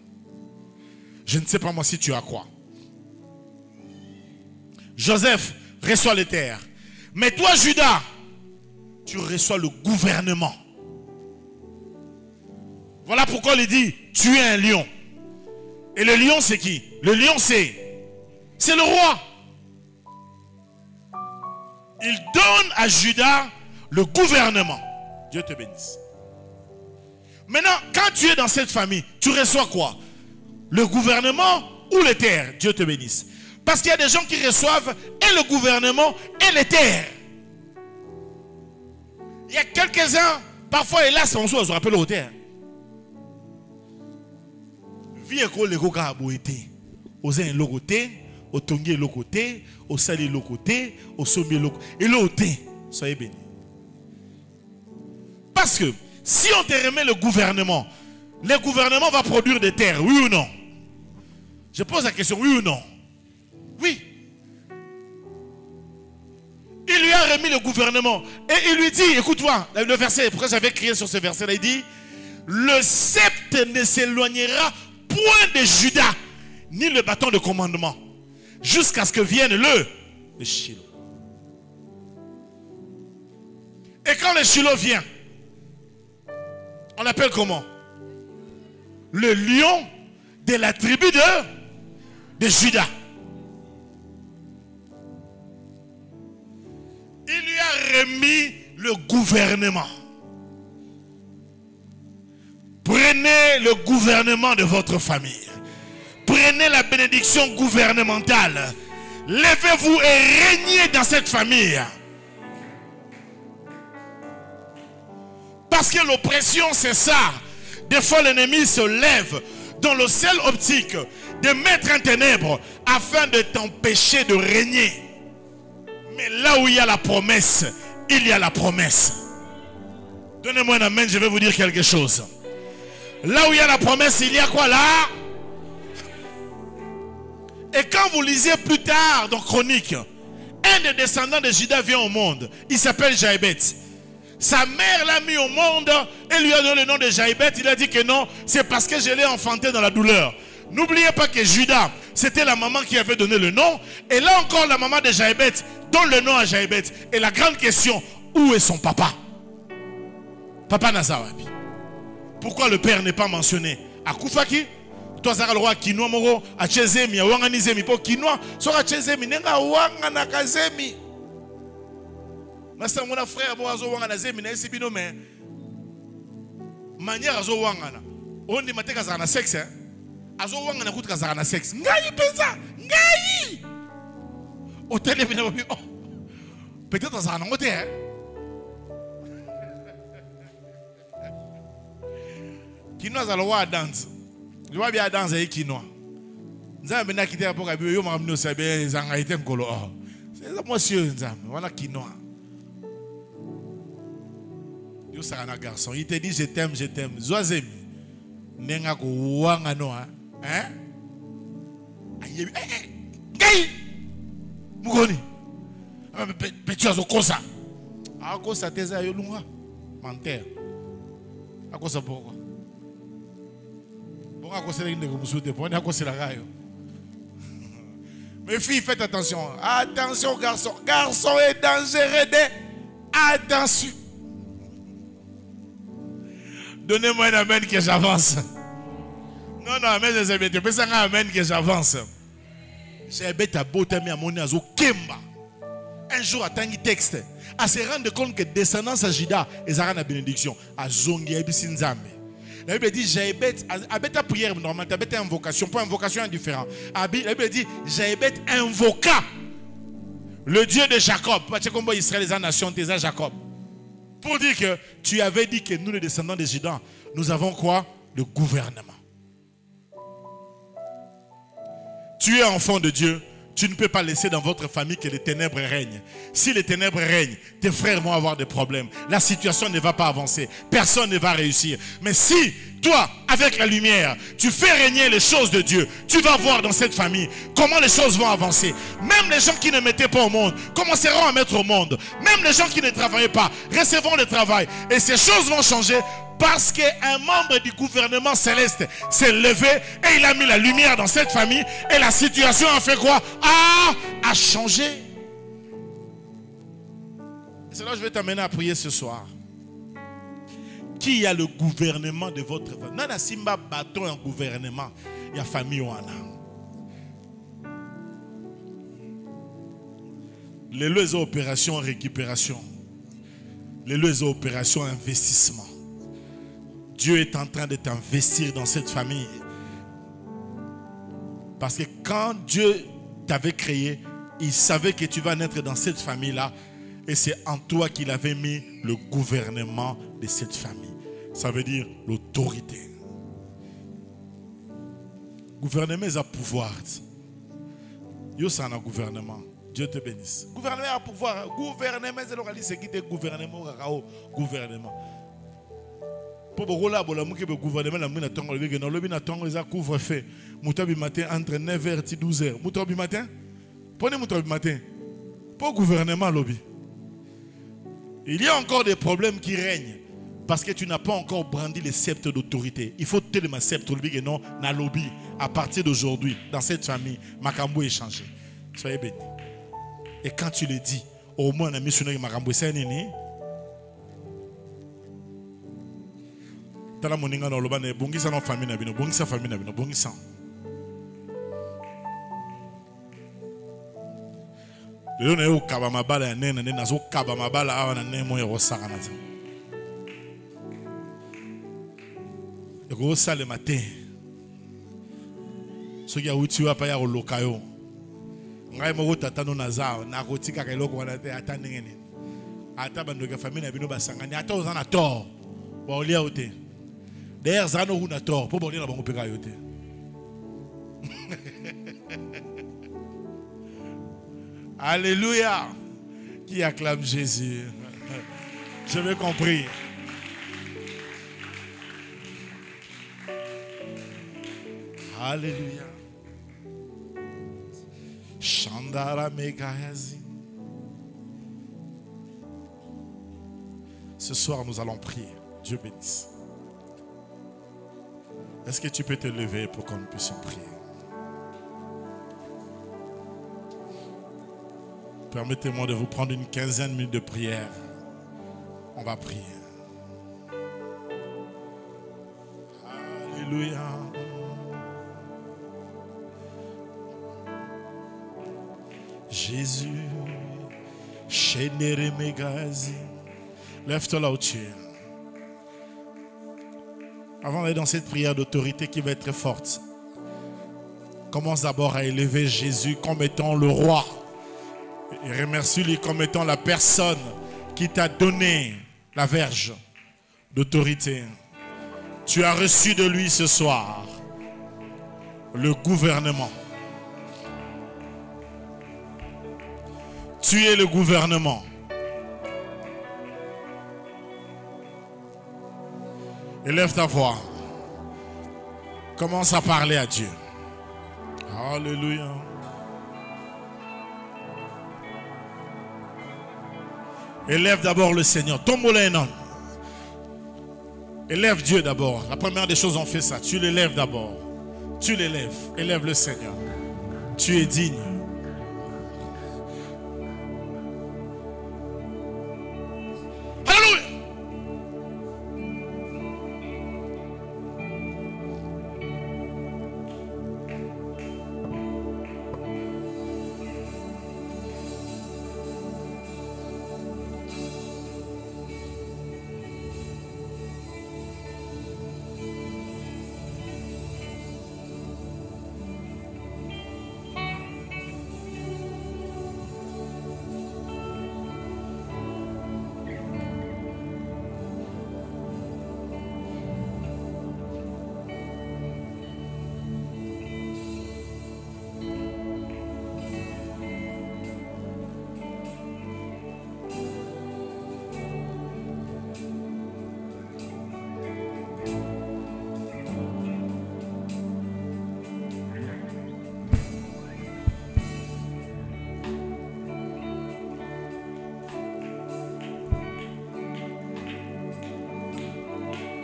Je ne sais pas moi si tu as quoi. Joseph reçoit les terres. Mais toi, Judas, tu reçois le gouvernement. Voilà pourquoi il dit, tu es un lion. Et le lion, c'est qui? Le lion, c'est le roi. Il donne à Judas le gouvernement. Dieu te bénisse. Maintenant, quand tu es dans cette famille, tu reçois quoi? Le gouvernement ou les terres? Dieu te bénisse. Parce qu'il y a des gens qui reçoivent et le gouvernement et les terres. Il y a quelques-uns, parfois, hélas, on se rappelle aux terres. Vie école, les coca aboité. Aux uns locoté, au tongué locoté, au salé locoté, au sommier locoté. Et l'autre, soyez bénis. Parce que si on te remet le gouvernement va produire des terres, oui ou non? Je pose la question, oui ou non? Oui. Il lui a remis le gouvernement. Et il lui dit, écoute-moi, le verset, pourquoi j'avais crié sur ce verset-là, il dit, le sceptre ne s'éloignera point de Judas, ni le bâton de commandement, jusqu'à ce que vienne le Shiloh. Et quand le Shiloh vient, on l'appelle comment? Le lion de la tribu de Judas. Il lui a remis le gouvernement. Prenez le gouvernement de votre famille. Prenez la bénédiction gouvernementale. Levez-vous et régnez dans cette famille. Parce que l'oppression, c'est ça. Des fois, l'ennemi se lève dans le seul optique de mettre en ténèbres afin de t'empêcher de régner. Mais là où il y a la promesse, il y a la promesse. Donnez-moi un amen, je vais vous dire quelque chose. Là où il y a la promesse, il y a quoi là? Et quand vous lisez plus tard dans Chronique, un des descendants de Judas vient au monde. Il s'appelle Jaïbet. Sa mère l'a mis au monde et lui a donné le nom de Jaïbet. Il a dit que non, c'est parce que je l'ai enfanté dans la douleur. N'oubliez pas que Judas, c'était la maman qui avait donné le nom. Et là encore, la maman de Jaïbet donne le nom à Jaïbet. Et la grande question, où est son papa? Papa Nazawabi. Pourquoi le père n'est pas mentionné? À Koufaki, toi ça le roi Kinoa Moro, à Chezemi, à Wanganizemi, pour Kinoa, sera Chezemi, nenga Wangana Kazemi. Nasa mon frère, bon, azo Wanganazemi, n'a pas de mais manière azo Wangana. On dit matin kazana sexe, hein? Azo Wangana kout kazana sexe. Ngai pensa, ngai. Hôtel est venu, peut-être dans un hôtel. Kinoa za lowa dance. Je vois bien danser avec Kinoa. Nzambe na kité pour abio yo mamno sabe zanga item kolo. C'est ça monsieur Nzambe. Voilà Kinoa. Yo ça un garçon, il te dit je t'aime, je t'aime. Zoazem. Nenga ko wanga no hein? Ayebi gay. Mugoni. Petit azo kosa. A kosa teza yo lunga. Menteur. A kosa pourquoi? Mes filles, faites attention. Attention, garçon. Garçon est dangereux. Attention. Donnez-moi un amen que j'avance. Non, non, amen, c'est bien. Tu peux un amen que j'avance. J'ai bête à Botami à mon azo Kemba. Un jour, à Tangi texte, à se rendre compte que descendance à Jida et Zara na bénédiction. À Zongi et Bissinzambe. La Bible dit, j'ai bête à bête à prière normale, tu as bête à invocation. Pour invocation indifférent. La Bible dit, j'ai bête invoca le Dieu de Jacob. Parce que comme Israël, les nations, tes Jacob. Pour dire que tu avais dit que nous, les descendants de Juda, nous avons quoi? Le gouvernement. Tu es enfant de Dieu, tu ne peux pas laisser dans votre famille que les ténèbres règnent. Si les ténèbres règnent, tes frères vont avoir des problèmes. La situation ne va pas avancer. Personne ne va réussir. Mais si toi, avec la lumière, tu fais régner les choses de Dieu, tu vas voir dans cette famille comment les choses vont avancer. Même les gens qui ne mettaient pas au monde commenceront à mettre au monde. Même les gens qui ne travaillaient pas recevront le travail. Et ces choses vont changer parce qu'un membre du gouvernement céleste s'est levé et il a mis la lumière dans cette famille et la situation a fait quoi? A changé. C'est là que je vais t'amener à prier ce soir. Qui a le gouvernement de votre famille? Nana Simba bâton un gouvernement. Il y a famille Wana. Les opérations récupération. Les opérations investissement. Dieu est en train de t'investir dans cette famille. Parce que quand Dieu t'avait créé, il savait que tu vas naître dans cette famille-là. Et c'est en toi qu'il avait mis le gouvernement de cette famille. Ça veut dire l'autorité. Gouvernement est à pouvoir. Yo, c'est un gouvernement. Dieu te bénisse. Gouvernement a pouvoir. Gouvernement, c'est qui te gouvernement. Gouvernement. Pour le gouvernement, couvre-feu. Moutabi matin entre 9h et 12h. Moutabi matin. Prenez Moutabi matin. Pour le gouvernement, lobby. Il y a encore des problèmes qui règnent parce que tu n'as pas encore brandi les sceptres d'autorité. Il faut te le sceptre lobby non na lobby. À partir d'aujourd'hui, dans cette famille, Makambo est changé. Soyez bénis. Et quand tu le dis, au moins on a missionné Makambo c'est nini. Tala moninga no loba ne bongisa no famille na bino, bongisa famille na bino, bongisa. Lelo na yo kaba mabala ya nena nena zo kaba mabala awa na nemo ya rosaka na ta. Eko sale matin. So ya uti wa pa ya lokayo. Ngai mo tata no nazao na kotika ka eloko wana te ata ndengene. Ata bandoka famille na bino basangani ata ozana tort. Ba olia ote. D'ailleurs, Zano ou na tort pour bonner la banque pécayote. Alléluia. Qui acclame Jésus? Je vais compris. Alléluia. Chandara Megayazi. Ce soir, nous allons prier. Dieu bénisse. Est-ce que tu peux te lever pour qu'on puisse prier? Permettez-moi de vous prendre une quinzaine de minutes de prière. On va prier. Alléluia. Jésus. Chénéré Mégazi. Lève-toi là où tu es. Avant d'aller dans cette prière d'autorité qui va être très forte, commence d'abord à élever Jésus comme étant le roi. Et remercie-lui comme étant la personne qui t'a donné la verge d'autorité. Tu as reçu de lui ce soir le gouvernement. Tu es le gouvernement. Élève ta voix. Commence à parler à Dieu. Alléluia. Élève d'abord le Seigneur. Tombe-le non. Élève Dieu d'abord. La première des choses, on fait ça. Tu l'élèves d'abord. Tu l'élèves. Élève le Seigneur. Tu es digne.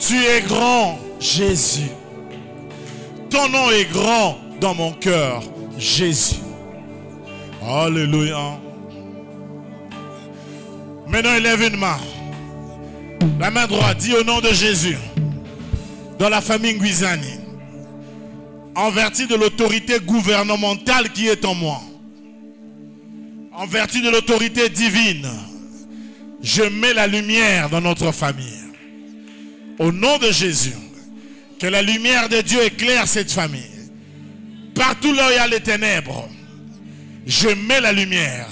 Tu es grand, Jésus. Ton nom est grand dans mon cœur, Jésus. Alléluia. Maintenant, élève une main. La main droite dit au nom de Jésus. Dans la famille Nguizani. En vertu de l'autorité gouvernementale qui est en moi. En vertu de l'autorité divine. Je mets la lumière dans notre famille. Au nom de Jésus. Que la lumière de Dieu éclaire cette famille. Partout là où il y a les ténèbres. Je mets la lumière.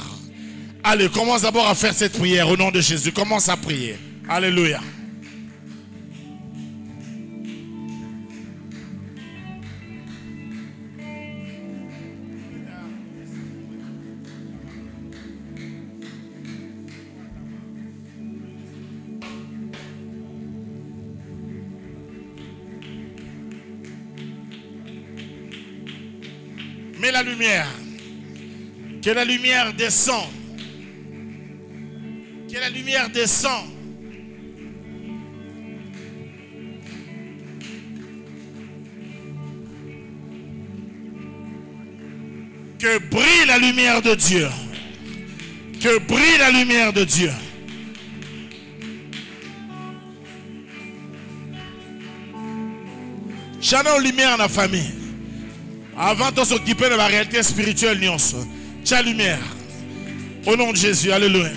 Allez, commence d'abord à faire cette prière au nom de Jésus. Commence à prier. Alléluia. Mets la lumière. Que la lumière descende. Que la lumière descende. Que brille la lumière de Dieu. Que brille la lumière de Dieu. Jamais lumière dans la famille. Avant de s'occuper de la réalité spirituelle, tu as lumière. Au nom de Jésus, alléluia.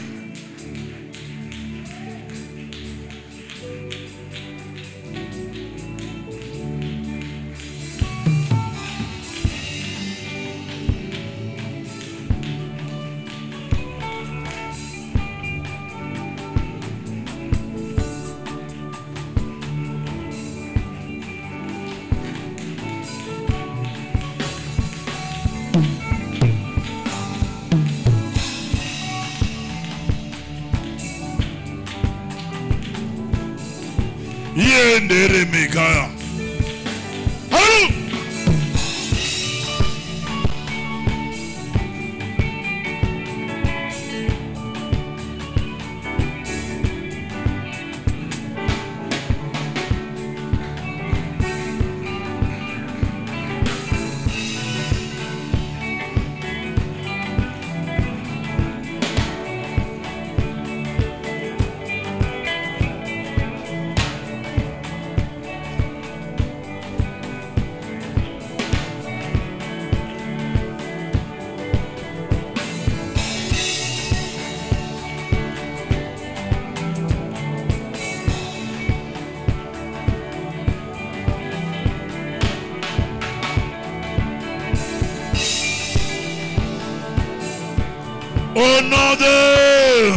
Au nom de...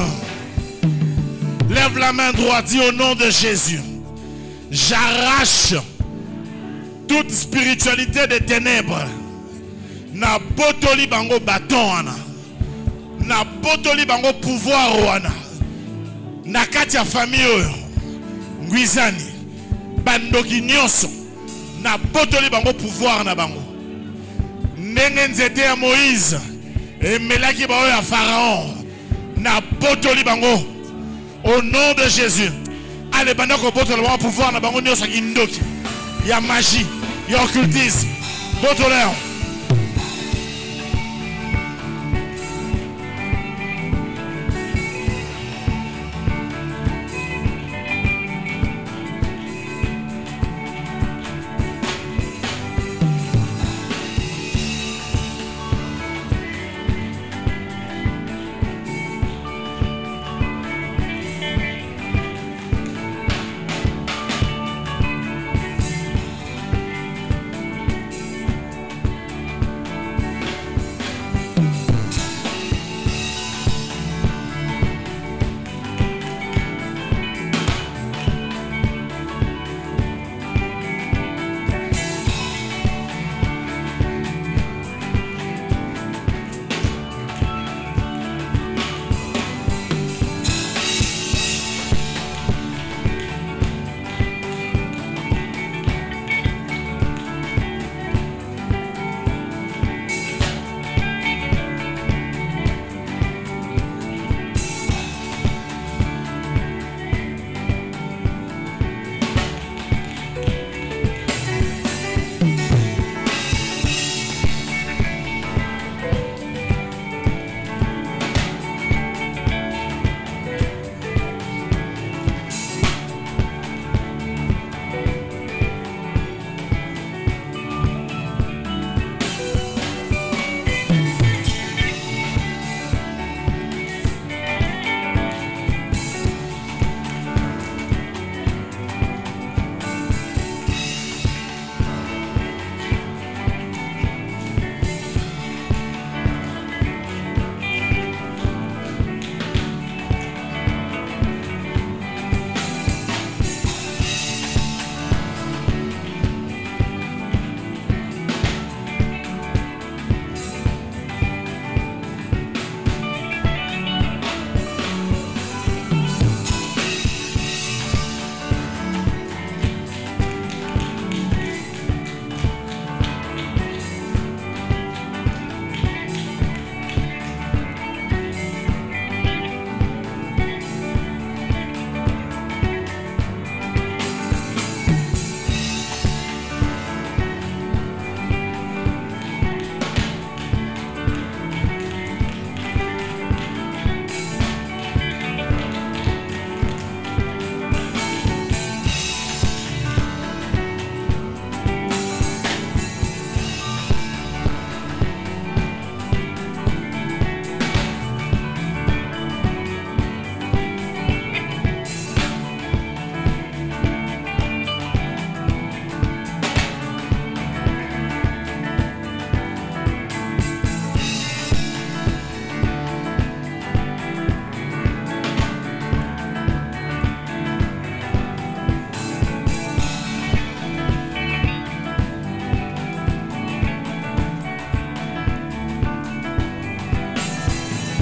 Lève la main droite, dis au nom de Jésus. J'arrache toute spiritualité des ténèbres. Na botoli bango bâton wana. Na botoli bango pouvoir wana. Na kati ya famille oyo. Nguizani. Bandoki nyonso. Na botoli bango pouvoir na bango. Ndenge nzete ya Moïse. Et melaki ba oyo ya Pharaon. Na botoli bango. Au nom de Jésus. Allez, banda ko botoli bango pouvoir na bango nyonso ki ndoki. Ya magie. Ya occultisme. Botoleur.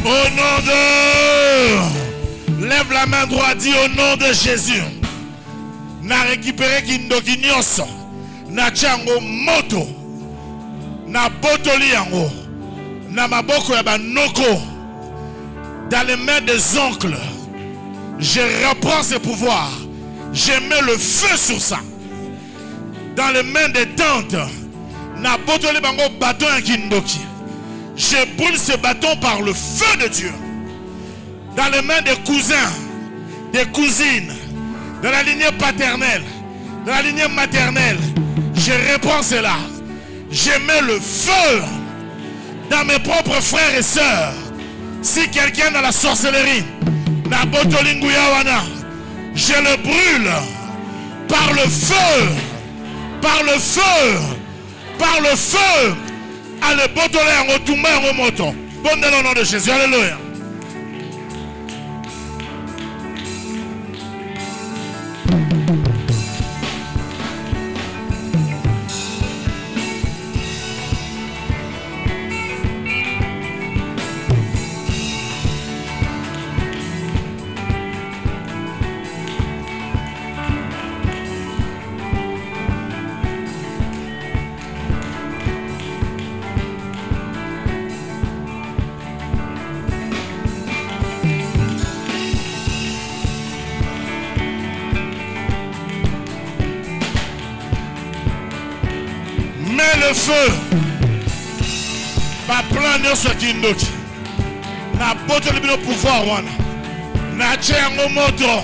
Au nom de... Lève la main droite, dis au nom de Jésus. Na récupéré kindoki nyonso. Na tchango moto. Na botoli yango. Na maboko ya banoko. Dans les mains des oncles. Je reprends ce pouvoir. Je mets le feu sur ça. Dans les mains des tantes. Na botoli bango bâton ya kindoki. Je brûle ce bâton par le feu de Dieu. Dans les mains des cousins, des cousines, dans la lignée paternelle, dans la lignée maternelle, je reprends cela. Je mets le feu dans mes propres frères et sœurs. Si quelqu'un dans la sorcellerie, je le brûle par le feu, par le feu, par le feu. Allez, botolé en retournement en remontant. Bon dans le nom de Jésus. Alléluia. Le feu ba plan nyonso kindoki na boto libino pouvoir wana na tchengo moto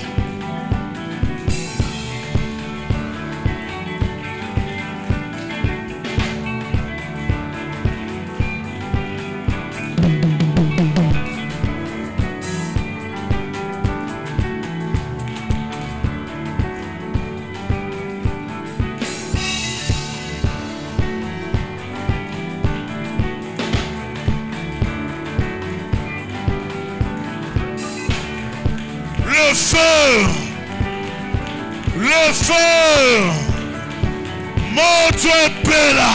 le feu, moto pela.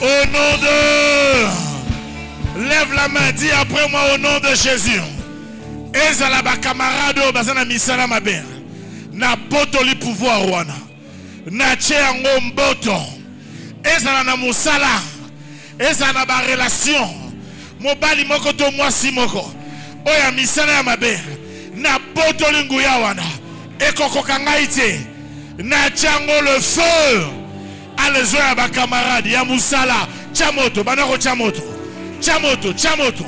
Au nom de... Lève la main, dis après moi au nom de Jésus. Ezala ba camarade bazana misala mabe. Na botoli pouvoir wana. Na tchengo mboto. Ezala na musala. Ezala na ba relation. Mobali moko to mwasi moko. Oya misala ya mabe. Na botoli nguya wana. Ekoko kangaite. Na tchengo le feu. Allez à ma camarade, ya musala, chamoto, banako chamoto, chamoto, chamoto.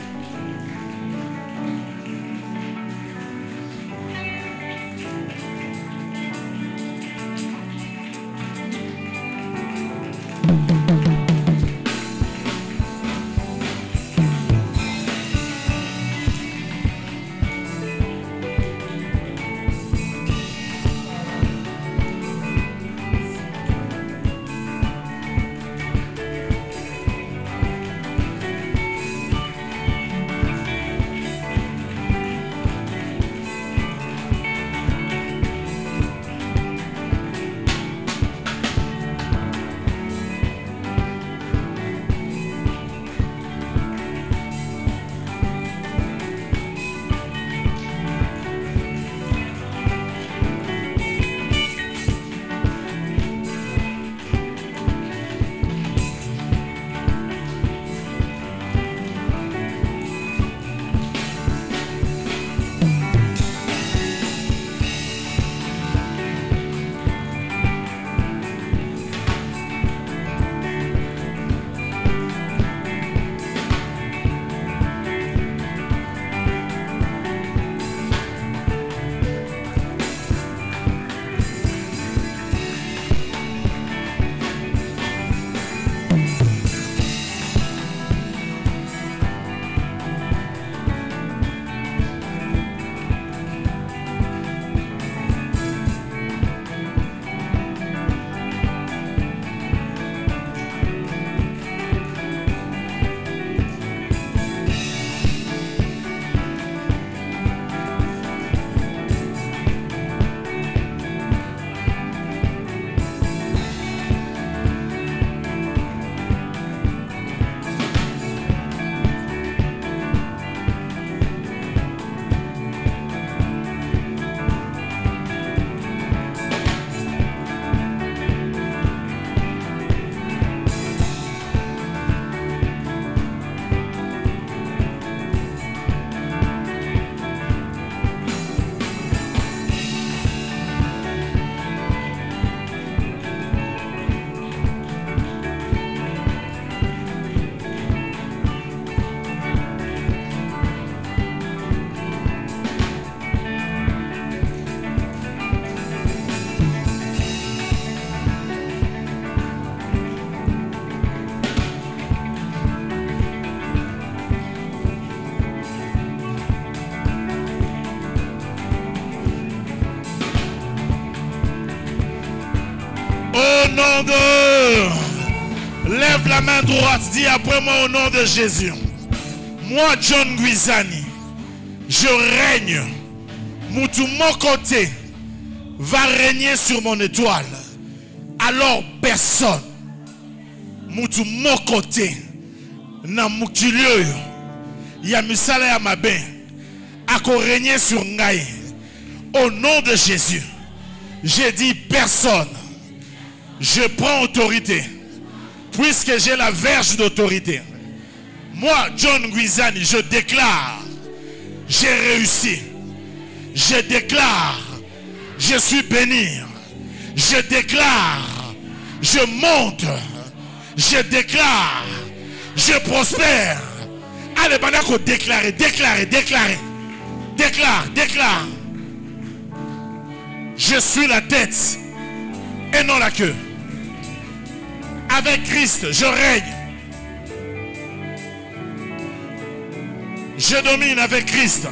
Au nom de... Lève la main droite, dis après moi au nom de Jésus. Moi, John Guizani, je règne. Moutou, mon côté, va régner sur mon étoile. Alors personne, Moutou, mon côté, na moukilio, ya misala ya mabe, a régner sur Ngaï. Au nom de Jésus, j'ai dit personne. Je prends autorité. Puisque j'ai la verge d'autorité. Moi, John Guizani, je déclare, j'ai réussi. Je déclare, je suis béni. Je déclare, je monte. Je déclare, je prospère. Allez, Banako, déclarer, déclarer, déclarer. Déclare, déclare. Je suis la tête et non la queue. Avec Christ, je règne. Je domine avec Christ.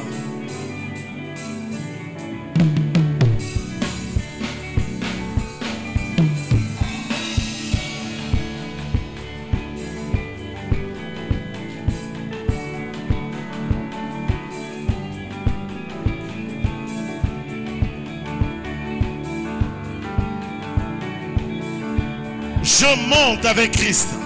Je monte avec Christ.